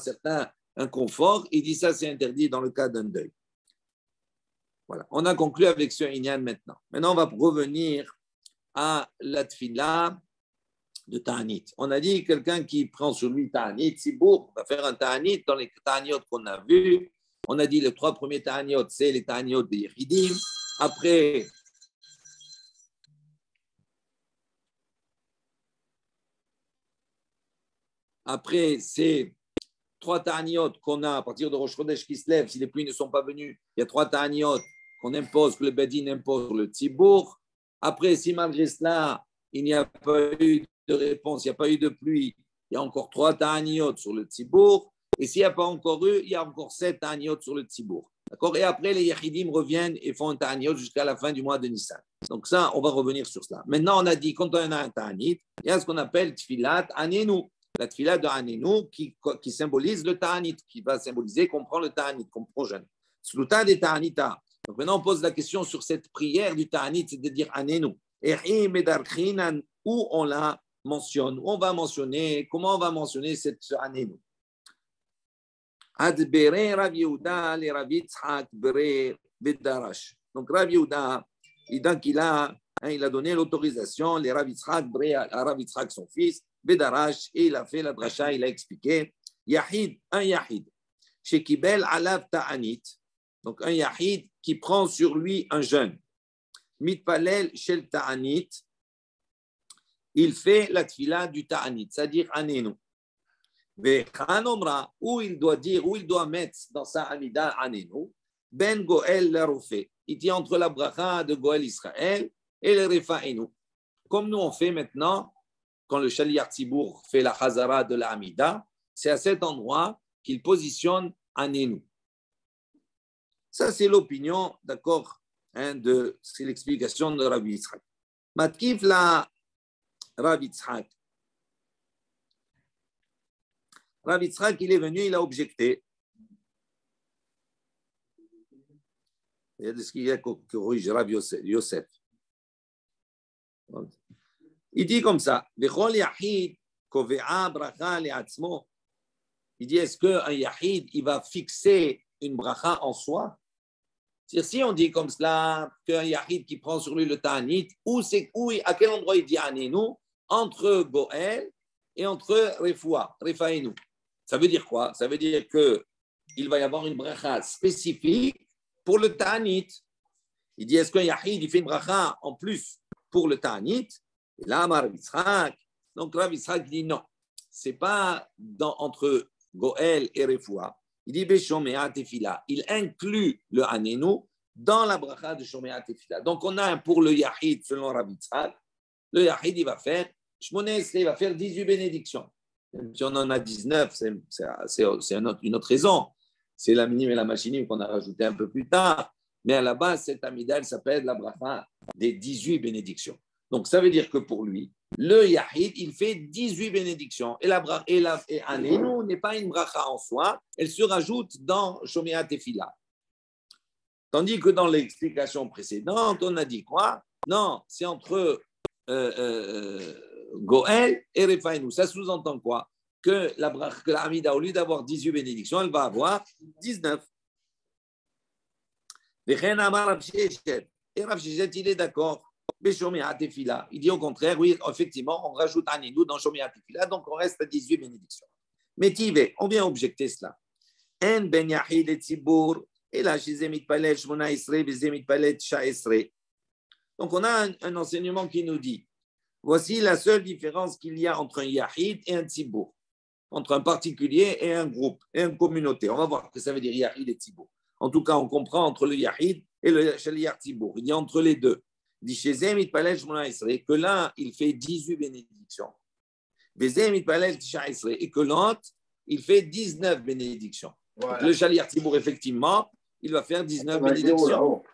un confort, il dit ça, c'est interdit dans le cas d'un deuil. Voilà. On a conclu avec ce Inyan maintenant. Maintenant, on va revenir à la tfila de Ta'anit. On a dit quelqu'un qui prend sur lui Ta'anit, Sibour, va faire un Ta'anit dans les Ta'aniot qu'on a vus. On a dit les 3 premiers Ta'aniot, c'est les Ta'aniot de Yehidim. Après, c'est 3 Ta'aniot qu'on a à partir de Rosh Chodesh qui se lève. Si les pluies ne sont pas venues, il y a 3 Ta'aniot qu'on impose, que le Bedin impose sur le Tzibour. Après, si malgré cela, il n'y a pas eu de réponse, il n'y a pas eu de pluie, il y a encore 3 Ta'aniot sur le Tzibour. Et s'il n'y a pas encore eu, il y a encore 7 Ta'aniot sur le Tzibour. D'accord. Et après, les Yahidim reviennent et font un Ta'aniot jusqu'à la fin du mois de Nissan. Donc ça, on va revenir sur cela. Maintenant, on a dit, quand on a un Ta'anit, il y a ce qu'on appelle Tfilat Anenu. La Tfilat de Anenu qui symbolise le Ta'anit, qui va symboliser qu'on prend le Ta'anit, qu'on prend jeune. Sluta des Ta'anita. Donc maintenant, on pose la question sur cette prière du Ta'anit, c'est de dire Anenu. Où on la mentionne, où on va mentionner, comment on va mentionner cette Anenu. Adbere Rav Yehuda le Rav Yitzhak bere bedarash. Donc Rav Yehuda, il a donné l'autorisation, les Rav Yitzhak bere à Rav Yitzhak son fils, bedarash, et il a fait la drasha, il a expliqué, Yahid, un Yahid, chez Kibel alav ta'anit, donc un Yahid qui prend sur lui un jeûne, mitpalel shel ta'anit, il fait la tfila du ta'anit, c'est-à-dire anenu. Où il doit dire, où il doit mettre dans sa amida anenu, ben Goel le Rofé. Il dit entre la bracha de Goel Israël et le Refaenu. Comme nous on fait maintenant, quand le Shaliach Tzibour fait la Chazara de la Amida, c'est à cet endroit qu'il positionne anenu. Ça, c'est l'opinion, d'accord, c'est l'explication de Rabbi Yitzhak. Matkif la Rabbi Yitzhak. Rabbi Yitzhak, il est venu, il a objecté. Il y a ce qu'il y a que corrige Rabbi Yosef. Il dit comme ça, il dit, est-ce qu'un Yahid, il va fixer une bracha en soi? C'est-à-dire, si on dit comme cela, qu'un Yahid qui prend sur lui le Ta'anit, à quel endroit il dit Anenu? Entre Goël et entre Refaenu. Ça veut dire quoi? Ça veut dire qu'il va y avoir une bracha spécifique pour le Ta'anit. Il dit, est-ce qu'un Yahid, il fait une bracha en plus pour le Ta'anit? Et là, Rav Yitzhak, donc Rav Yitzhak dit non, ce n'est pas entre Goël et Refoua. Il dit Beshomea Tefila. Il inclut le Anenu dans la bracha de Shomea Tefila. Donc on a un pour le Yahid selon Rav Yitzhak. Le Yahid, il va faire il va faire 18 bénédictions. Même si on en a 19, c'est une autre raison. C'est la minime et la machine qu'on a rajouté un peu plus tard. Mais à la base, cette amida, elle s'appelle la bracha des 18 bénédictions. Donc, ça veut dire que pour lui, le Yahid, il fait 18 bénédictions. Et Anenu n'est pas une bracha en soi, elle se rajoute dans Shomea Tefila. Tandis que dans l'explication précédente, on a dit quoi? Non, c'est entre Goël et Refaenu. Ça sous-entend quoi? Que la Hamida, au lieu d'avoir 18 bénédictions, elle va avoir 19. Et Rav Sheshet, il est d'accord. Il dit au contraire, oui, effectivement, on rajoute Anenu dans Shomea Tefila, donc on reste à 18 bénédictions. Mais Tivé, on vient objecter cela. En ben Yahid et Tzibour, et là, chez Zemit Palet, Shmona Isre, Zemit Palet, Sha Isre. Donc on a un enseignement qui nous dit Voici la seule différence qu'il y a entre un Yahid et un Tzibour, entre un particulier et un groupe, et une communauté. On va voir ce que ça veut dire Yahid et Tzibour. En tout cas, on comprend entre le Yahid et le Shaliach Tzibour. Il y a entre les deux. Il dit chez Zem Itpalel Shmona Esrei que l'un, il fait 18 bénédictions. Vezem Itpalel Tisha Esrei et que l'autre, il fait 19 bénédictions. Voilà. Le Shaliach Tzibour, effectivement, il va faire 19 bénédictions.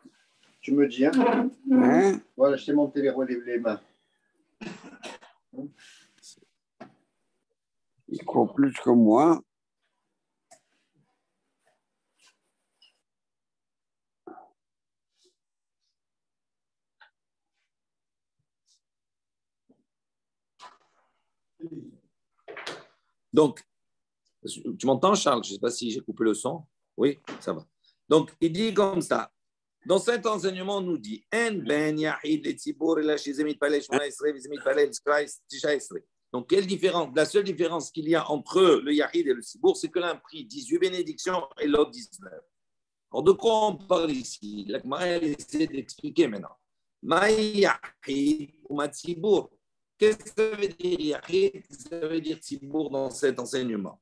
Tu me dis, hein? Voilà, je t'ai monté les mains.
Il croit plus que moi.
Donc, tu m'entends, Charles? Je ne sais pas si j'ai coupé le son. Oui, ça va. Donc, il dit comme ça. Dans cet enseignement, on nous dit donc, quelle différence? La seule différence qu'il y a entre le Yahid et le Tzibour, c'est que l'un prie 18 bénédictions et l'autre 19. Alors, de quoi on parle ici? La Gemara essaie d'expliquer maintenant. Ma Yahid ou ma Tzibour? Qu'est-ce que ça veut dire Yahid? Qu'est-ce que ça veut dire Tzibour dans cet enseignement?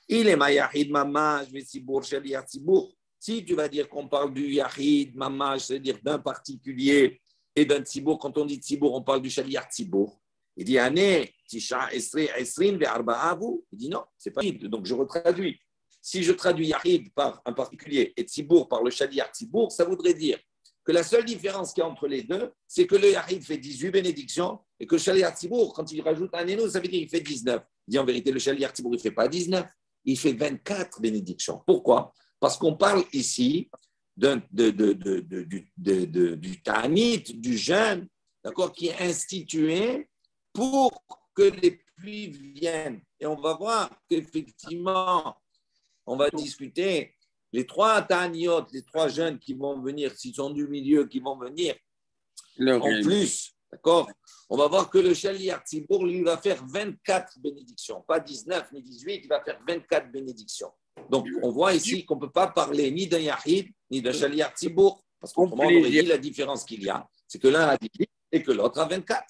Il est ma Yahid, Mama, je vais Tzibour, Shaliach Tzibour. Si tu vas dire qu'on parle du Yahid, Mama, c'est-à-dire d'un particulier et d'un Tzibour, quand on dit Tzibour, on parle du Shaliach Tzibour. Il dit Ane, Tisha, Esrin, Ve'arba'avu. Il dit non, c'est pas Yahid. Donc je retraduis. Si je traduis Yahid par un particulier et Tzibour par le Shaliach Tzibour, ça voudrait dire que la seule différence qu'il y a entre les deux, c'est que le Yahid fait 18 bénédictions et que le Shaliach Tzibour, quand il rajoute un Eno, ça veut dire qu'il fait 19. Il dit en vérité, le Shaliach Tzibour, il ne fait pas 19, il fait 24 bénédictions. Pourquoi? Parce qu'on parle ici du Ta'anit, du jeûne, d'accord, qui est institué pour que les pluies viennent. Et on va voir qu'effectivement, on va discuter les trois Ta'aniot, les trois jeunes qui vont venir, s'ils sont du milieu, qui vont venir en plus, d'accord. On va voir que le Shaliach Tzibour, lui, va faire 24 bénédictions, pas 19 ni 18, il va faire 24 bénédictions. Donc, on voit ici qu'on ne peut pas parler ni d'un Yahid, ni d'un Shaliach Tzibour, parce qu'autrement, on aurait dit la différence qu'il y a, c'est que l'un a 18 et que l'autre a 24.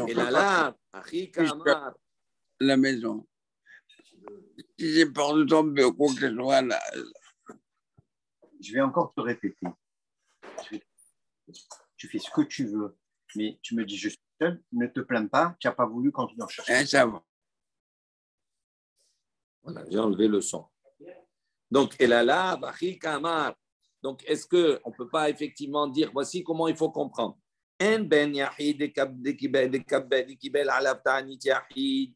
Et là,
la maison. Si j'ai peur de tomber ou quoi que ce soit, là.
Je vais encore te répéter. Tu fais ce que tu veux, mais tu me dis je suis seul, ne te plains pas, tu n'as pas voulu continuer en chercher.
Ça va.
Voilà, j'ai enlevé le son. Donc, Elala, Bachi Kamar. Donc, est-ce qu'on ne peut pas effectivement dire, voici comment il faut comprendre. En ben Yahid kibel alav ta'anit Yahid.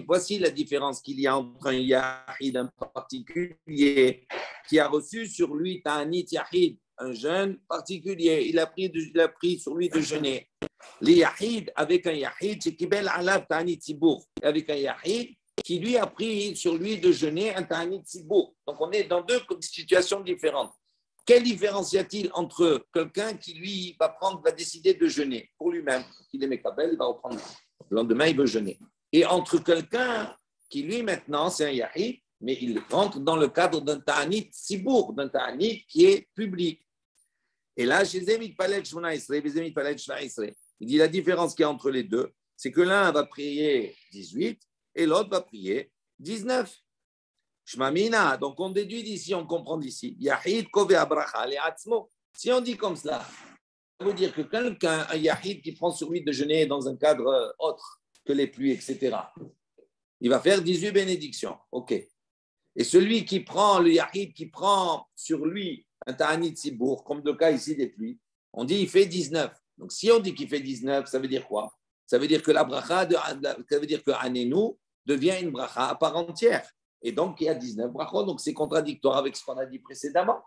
Voici la différence qu'il y a entre un Yahid, un particulier, qui a reçu sur lui ta'anit Yahid, un jeune particulier. Il a pris sur lui de jeûner. Les Yahid, avec un Yahid, c'est kibel alav ta'anit Tzibour. Avec un Yahid, qui lui a pris sur lui de jeûner un Ta'anit Tzibour. Donc, on est dans deux situations différentes. Quelle différence y a-t-il entre quelqu'un qui, lui, va décider de jeûner pour lui-même, il est Mekabel, il va reprendre le lendemain, il veut jeûner. Et entre quelqu'un qui, lui, maintenant, c'est un Yahid, mais il rentre dans le cadre d'un Ta'anit Tzibour, d'un Ta'anit qui est public. Et là, chez Zemit Palel Shmona Esrei, Zemit Palel Shmona Esrei, il dit la différence qu'il y a entre les deux, c'est que l'un va prier 18 et l'autre va prier 19. Shmamina, donc on déduit d'ici, on comprend d'ici. Yahid kove abracha le atzmo. Si on dit comme cela, ça veut dire que quelqu'un, un Yahid qui prend sur lui de jeûner dans un cadre autre que les pluies, etc., il va faire 18 bénédictions. OK. Et celui qui prend, le Yahid qui prend sur lui un Ta'anit Tzibour, comme le cas ici des pluies, on dit il fait 19. Donc si on dit qu'il fait 19, ça veut dire quoi? Ça veut dire que la bracha, ça veut dire que Anenu devient une bracha à part entière. Et donc, il y a 19 brachot. Donc, c'est contradictoire avec ce qu'on a dit précédemment.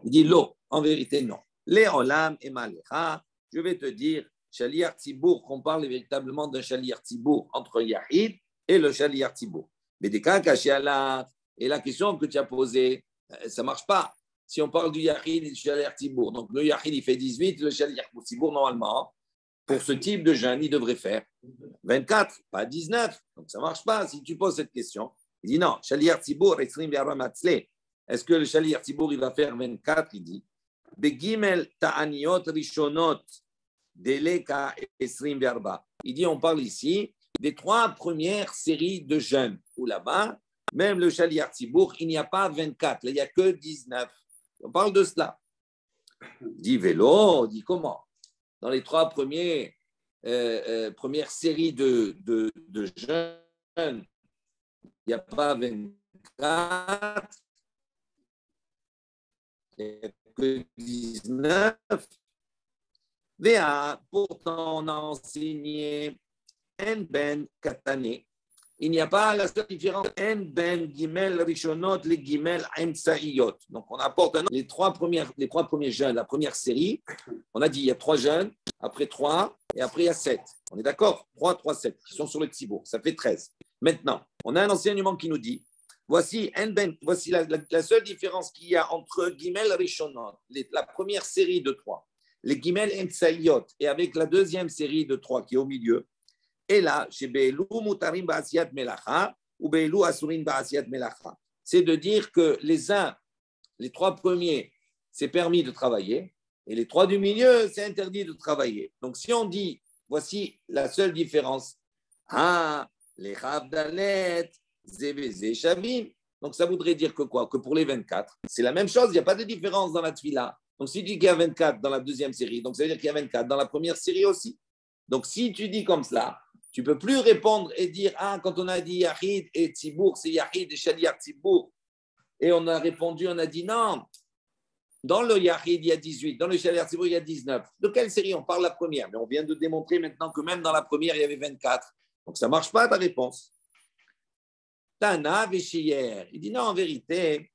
Il dit, l'eau, en vérité, non. Les olam et malecha, je vais te dire, Shaliach Tzibour, qu'on parle véritablement d'un Shaliach Tzibour entre Yahid et le Shaliach Tzibour. Mais des cas cachés à la... Et la question que tu as posée, ça ne marche pas. Si on parle du Yahid et du Shaliach Tzibour, donc le Yahid, il fait 18, le Shaliach Tzibour, normalement, pour ce type de jeûne, il devrait faire 24, pas 19. Donc, ça ne marche pas. Si tu poses cette question, il dit non, Shaliach Tzibour, est-ce que le Shaliach Tzibour, il va faire 24? Il dit, Begimel ta'aniot rishonot Deleka Esrim Verba. Il dit, on parle ici des 3 premières séries de jeûnes, où là-bas, même le Shaliach Tzibour, il n'y a pas 24, là, il n'y a que 19. On parle de cela. Dit Vélo, dit comment? Dans les 3 premières séries de jeûnes, il n'y a pas 24, il n'y a que 19. Pourtant, on a enseigné En Ben Katane. Il n'y a pas la seule différence. En Ben Gimel Rishonot, les Gimel Emsaiyot. Donc, on apporte les 3 premiers jeunes, la première série. On a dit il y a 3 jeunes, après 3, et après il y a 7. On est d'accord? 3, 3, 7, qui sont sur le Tzibour. Ça fait 13. Maintenant, on a un enseignement qui nous dit voici la seule différence qu'il y a entre Gimel Rishonot, la première série de 3, les Gimel Emsaiyot, et avec la deuxième série de 3 qui est au milieu. Et là, chez Be'elu Mutarim Ba'asiyat Melacha ou Be'elu Asurin Ba'asiyat Melacha, c'est de dire que les 3 premiers, c'est permis de travailler, et les 3 du milieu, c'est interdit de travailler. Donc, si on dit, voici la seule différence, les Chavdalet, Zeveze Shavim, donc ça voudrait dire que quoi? Que pour les 24, c'est la même chose, il n'y a pas de différence dans la Tfila. Donc, si tu dis qu'il y a 24 dans la deuxième série, donc ça veut dire qu'il y a 24 dans la première série aussi. Donc, si tu dis comme cela, tu ne peux plus répondre et dire quand on a dit Yahid et Tzibour, c'est Yahid et Shaliach Tzibour. Et on a répondu, on a dit non. Dans le Yahid, il y a 18. Dans le Shaliach Tzibour, il y a 19. De quelle série? On parle la première. Mais on vient de démontrer maintenant que même dans la première, il y avait 24. Donc, ça ne marche pas ta réponse. Tana Veshiyer. Il dit non, en vérité,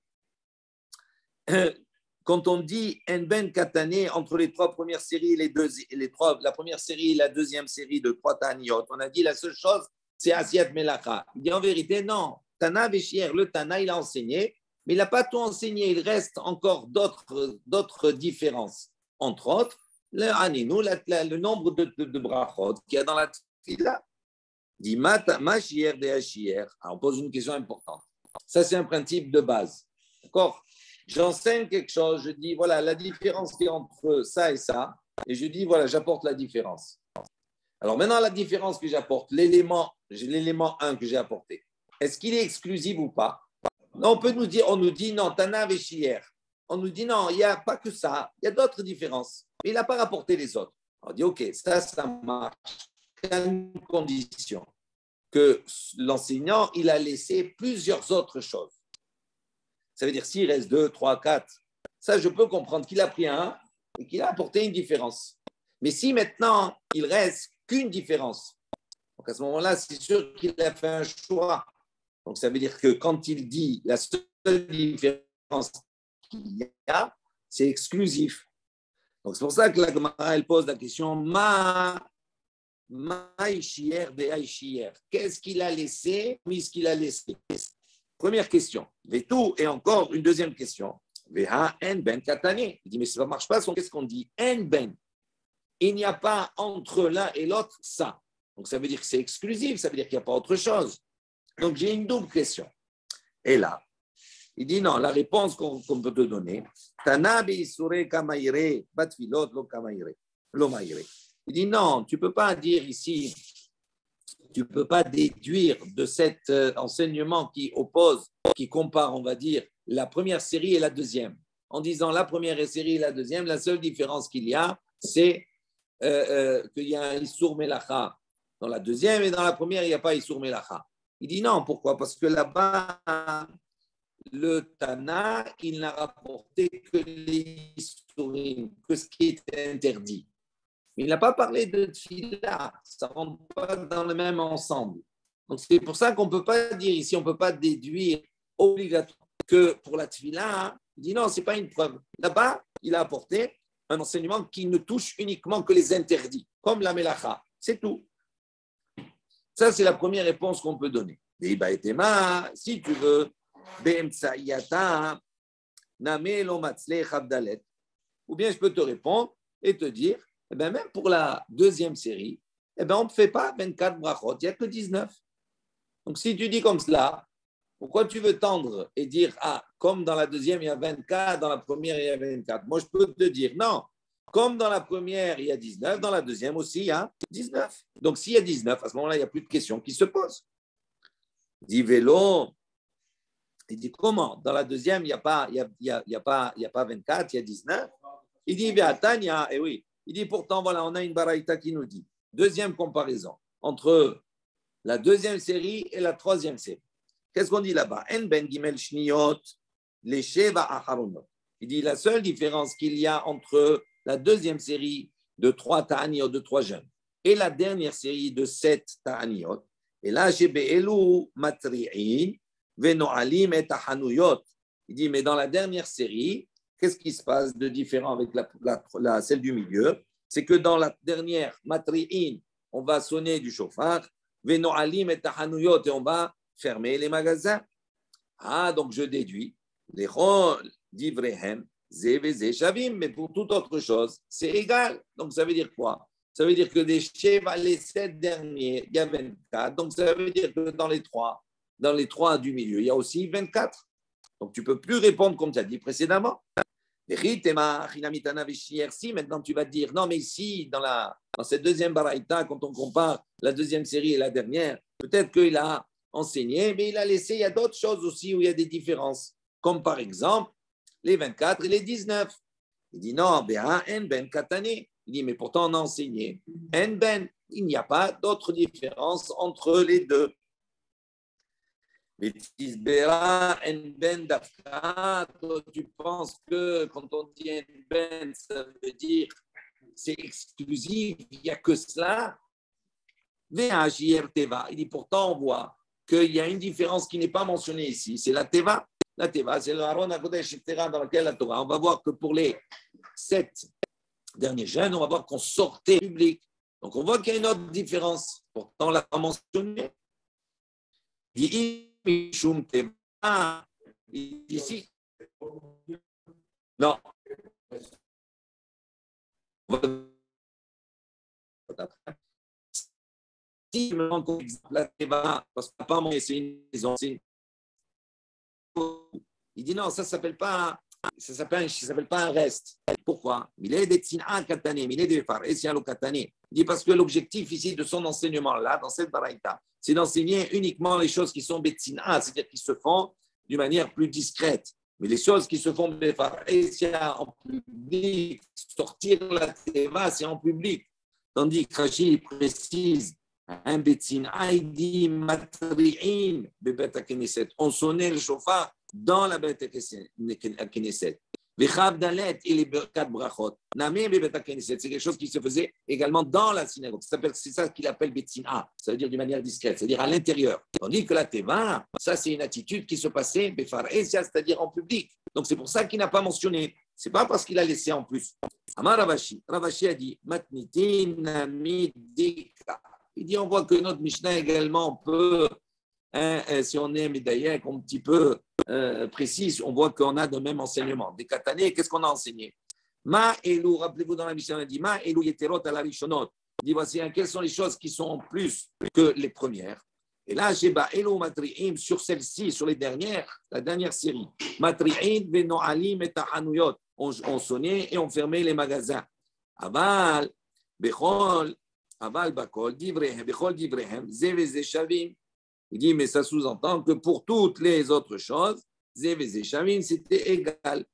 quand on dit En Ben Katane, entre les 3 premières séries, la première série et la deuxième série de 3 Taniyot, on a dit la seule chose, c'est Asiyat Melacha. Il dit en vérité, non. Tana Veshier, le Tana, il a enseigné, mais il n'a pas tout enseigné. Il reste encore d'autres différences. Entre autres, le nombre de brachot qu'il y a dans la Tfila. Il dit Mashier de Hashier. On pose une question importante. Ça, c'est un principe de base. D'accord? J'enseigne quelque chose, je dis, voilà, la différence qui est entre ça et ça, et je dis, voilà, j'apporte la différence. Alors maintenant, la différence que j'apporte, l'élément 1 que j'ai apporté, est-ce qu'il est exclusif ou pas? Non, on nous dit, non, Tana Veshier. On nous dit, non, il n'y a pas que ça, il y a d'autres différences. Mais il n'a pas rapporté les autres. On dit, OK, ça marche. À une condition que l'enseignant, il a laissé plusieurs autres choses. Ça veut dire s'il reste 2, 3, 4, ça je peux comprendre qu'il a pris un et qu'il a apporté une différence. Mais si maintenant il reste qu'une différence, donc à ce moment-là, c'est sûr qu'il a fait un choix. Donc ça veut dire que quand il dit la seule différence qu'il y a, c'est exclusif. Donc c'est pour ça que la Gemara elle pose la question qu'est-ce qu'il a laissé, oui, ce qu'il a laissé. Première question. Vetou, et encore une deuxième question. Veha en ben katane. Il dit, mais ça ne marche pas. Qu'est-ce qu'on dit? En ben. Il n'y a pas entre l'un et l'autre ça. Donc ça veut dire que c'est exclusif, ça veut dire qu'il n'y a pas autre chose. Donc j'ai une double question. Et là, il dit non, la réponse qu'on peut te donner, Tana beisure kamaire, batfilot lo kamaire, lo maire. Il dit non, tu ne peux pas dire ici, tu ne peux pas déduire de cet enseignement qui oppose, qui compare, on va dire, la première série et la deuxième. En disant la première série et la deuxième, la seule différence qu'il y a, c'est qu'il y a un Issour Melacha dans la deuxième et dans la première, il n'y a pas Issour Melacha. Il dit non, pourquoi? Parce que là-bas, le Tana, il n'a rapporté que les Issourim, que ce qui est interdit. Il n'a pas parlé de Tfila, ça ne rentre pas dans le même ensemble. Donc c'est pour ça qu'on ne peut pas dire ici, on ne peut pas déduire obligatoirement que pour la Tfila, il dit non, ce n'est pas une preuve. Là-bas, il a apporté un enseignement qui ne touche uniquement que les interdits, comme la Melacha, c'est tout. Ça, c'est la première réponse qu'on peut donner. Et Baetema, si tu veux, Be'emtsa'iyata, Name lo matzle chavdalet. Ou bien je peux te répondre et te dire, eh bien, même pour la deuxième série, eh bien, on ne fait pas 24 brachot, il n'y a que 19. Donc, si tu dis comme cela, pourquoi tu veux tendre et dire, comme dans la deuxième, il y a 24, dans la première, il y a 24? Moi, je peux te dire, non, Comme dans la première, il y a 19, dans la deuxième aussi, il y a 19. Donc, s'il y a 19, à ce moment-là, il n'y a plus de questions qui se posent. Il dit vélo. Il dit comment? Dans la deuxième, il n'y a pas 24, il y a 19. Il dit Véatania, et oui. Il dit pourtant, voilà, on a une baraïta qui nous dit. Deuxième comparaison entre la deuxième série et la troisième série. Qu'est-ce qu'on dit là-bas? En ben gimel shniyot, les sheva acharunot. Il dit la seule différence qu'il y a entre la deuxième série de 3 ta'aniot, de 3 jeunes, et la dernière série de 7 ta'aniot, et là, j'ai be'elu matri'in, veno'alim et tahanuyot. Il dit, mais dans la dernière série, qu'est-ce qui se passe de différent avec celle du milieu? C'est que dans la dernière, matri'in, on va sonner du chauffard, veno'alim et tahanuyot, et on va fermer les magasins. Ah, donc je déduis, les rôles d'Ivrehem, Zévé, Shavim, mais pour toute autre chose, c'est égal. Donc ça veut dire quoi? Ça veut dire que des Sheva, les 7 derniers, il y a 24. Donc ça veut dire que dans les trois du milieu, il y a aussi 24. Donc tu ne peux plus répondre comme tu as dit précédemment. Si maintenant tu vas te dire, non mais ici, dans cette deuxième baraïta, quand on compare la deuxième série et la dernière, peut-être qu'il a enseigné, mais il a laissé, il y a d'autres choses aussi où il y a des différences, comme par exemple les 24 et les 19. Il dit non, ben katane. Il dit mais pourtant on a enseigné il n'y a pas d'autre différence entre les deux. Mais tu penses que quand on dit ça veut dire c'est exclusif, il n'y a que cela. Il dit pourtant on voit qu'il y a une différence qui n'est pas mentionnée ici, c'est la teva. La teva, c'est le Haron HaKodesh dans laquelle la Torah. On va voir que pour les 7 derniers jeunes, on va voir qu'on sortait public. Donc on voit qu'il y a une autre différence. Pourtant on l'a pas mentionné. Ici. Non. Si je me rends compte que la teva, parce que pas c'est une maison, il dit non, ça ne s'appelle pas un reste. Pourquoi? Il est des tzina katane, il est des faresialo katane. Il dit parce que l'objectif ici de son enseignement-là, dans cette baraïta, c'est d'enseigner uniquement les choses qui sont betsina, c'est-à-dire qui se font d'une manière plus discrète. Mais les choses qui se font befaresia en public, sortir la teva, c'est en public. Tandis que Rachid précise un betsina, il dit matri'in bebet ha-Knesset. On sonnait le chauffard dans la bête ha-Knesset. V'chav dalet et les 4 brachot. Namé bebet ha-Knesset. C'est quelque chose qui se faisait également dans la synagogue. C'est ça qu'il appelle betsina. Ça veut dire d'une manière discrète, c'est-à-dire à l'intérieur. Tandis que la teva, ça c'est une attitude qui se passait befaresia, c'est-à-dire en public. Donc c'est pour ça qu'il n'a pas mentionné. C'est pas parce qu'il a laissé en plus. Amar Ravashi. Ravashi a dit matnitin namidika. Il dit, on voit que notre Mishnah également peut, si on est médaillé, un petit peu précis, on voit qu'on a le même enseignement. Des katané, qu'est-ce qu'on a enseigné? Ma elou, rappelez-vous dans la Mishnah, on a dit, ma elou yeterot ala rishonot. Il dit, voici, quelles sont les choses qui sont en plus que les premières. Et là, j'ai ba elou matri'im sur celle-ci, sur les dernières, la dernière série. Matri'im veno'alim et tahanuyot. On sonnait et on fermait les magasins. Aval, bechol, Aval bakol, divrehem, bechol divrehem, zeveze shavim. Il dit, mais ça sous-entend que pour toutes les autres choses, zeveze shavim, c'était égal.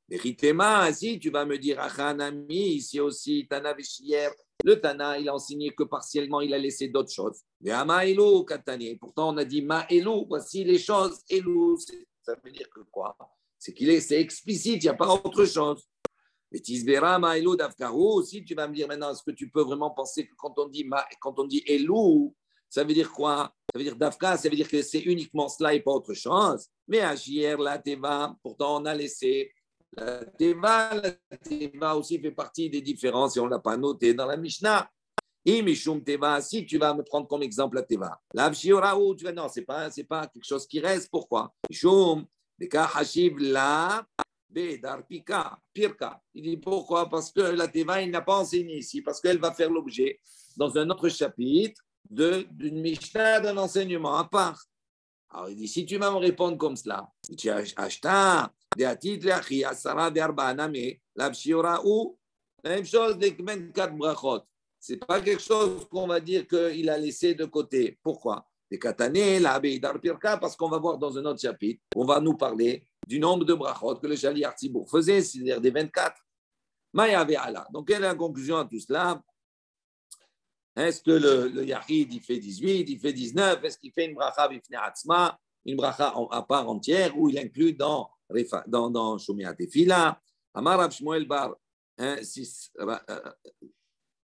Ritema, si tu vas me dire, achanami, ici aussi, Tana Veshier, le Tana, il a enseigné que partiellement, il a laissé d'autres choses. Mais ama elu katane. Pourtant, on a dit ma elu, voici les choses, elu, ça veut dire que quoi? C'est c'est explicite, il n'y a pas autre chose. Si tu vas me dire maintenant, est-ce que tu peux vraiment penser que quand on dit Elou, ça veut dire quoi? Ça veut dire Dafka, ça veut dire que c'est uniquement cela et pas autre chose. Mais Agir, la Teva, pourtant on a laissé la Teva aussi fait partie des différences et on ne l'a pas noté dans la Mishnah. Et Mishum Teva, si tu vas me prendre comme exemple la Teva, la Vshioraou, tu vas non, c'est pas quelque chose qui reste. Pourquoi? Mishum, Beka Hashiv la. Bédar, Pika, Pirka. Il dit pourquoi? Parce que la Teva, il n'a pas enseigné ici, parce qu'elle va faire l'objet dans un autre chapitre d'une Mishnah, d'un enseignement à part. Alors il dit, si tu vas me répondre comme cela, tu achètes des atit leachi asara d'arba name, la pshiora ou La même chose, les 24 brachot. Ce n'est pas quelque chose qu'on va dire qu'il a laissé de côté. Pourquoi? Les katané, la Beidar Pirka, parce qu'on va voir dans un autre chapitre, on va nous parler du nombre de brachot que le Shaliach Tzibour faisait, c'est-à-dire des 24. Maya Ve'ala. Donc, quelle est la conclusion à tout cela? Est-ce que le Yahid, il fait 18, il fait 19? Est-ce qu'il fait une bracha bifnei atzma, une bracha à part entière, ou il inclut dans Shomeat Tefila? Amar Rav Shmuel bar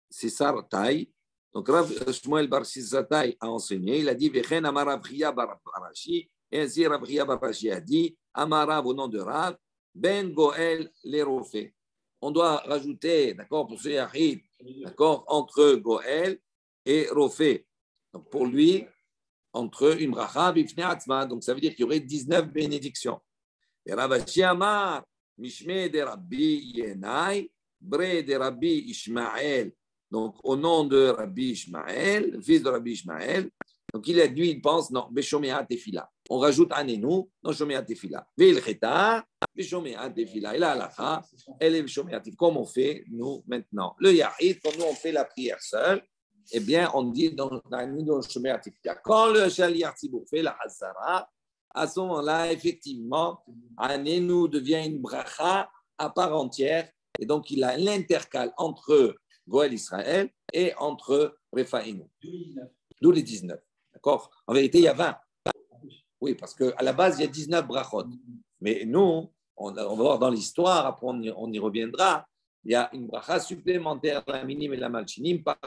Sisar Tai. Donc Rav Shmuel bar Sisar Tai a enseigné, il a dit Vechen Amar Rav Chia bar Rashi, et ainsi Rav Chia bar Rashi a dit Amar Rav au nom de Rav, Ben Goel Lerofé. On doit rajouter, d'accord, pour ce Yahid, d'accord, entre Goel et Rofé. Donc pour lui, entre une bracha bifnei atzma, donc ça veut dire qu'il y aurait 19 bénédictions. Et Rav Ashi Amar, Mishme de Rabbi Yenai, Bre de Rabbi Ishmael. Donc au nom de Rabbi Ishmael, le fils de Rabbi Ishmael, donc lui, il pense, non, Beshomeat Tefila. On rajoute Anenu dans Shomeat Tefila. Ve'il Cheta, Beshomeat Tefila. Et la halakha, elle est Beshomeat Tefila. Comme on fait, nous, maintenant. Le Yahid, quand nous, on fait la prière seule, eh bien, on dit dans Shomeat Tefila. Quand le Shaliach Tzibour fait la Hazara, à ce moment-là, effectivement, Anenu devient une bracha à part entière. Et donc, il a l'intercale entre Goël Israël et entre Rephaïnu. D'où les 19. D'accord? En vérité, il y a 20. Oui, parce qu'à la base, il y a 19 brachot. Mais nous, on va voir dans l'histoire, après on y reviendra, il y a une bracha supplémentaire, la minim et la malchinim, par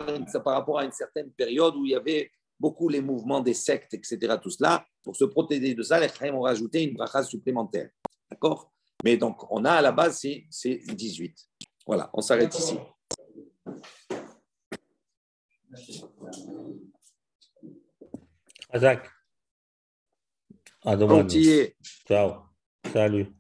rapport à une certaine période où il y avait beaucoup les mouvements des sectes, etc. Tout cela, pour se protéger de ça, les Chaim ont rajouté une bracha supplémentaire. D'accord? Mais donc, on a à la base, c'est 18. Voilà, on s'arrête ici.
Azak. À demain. Ciao. Salut.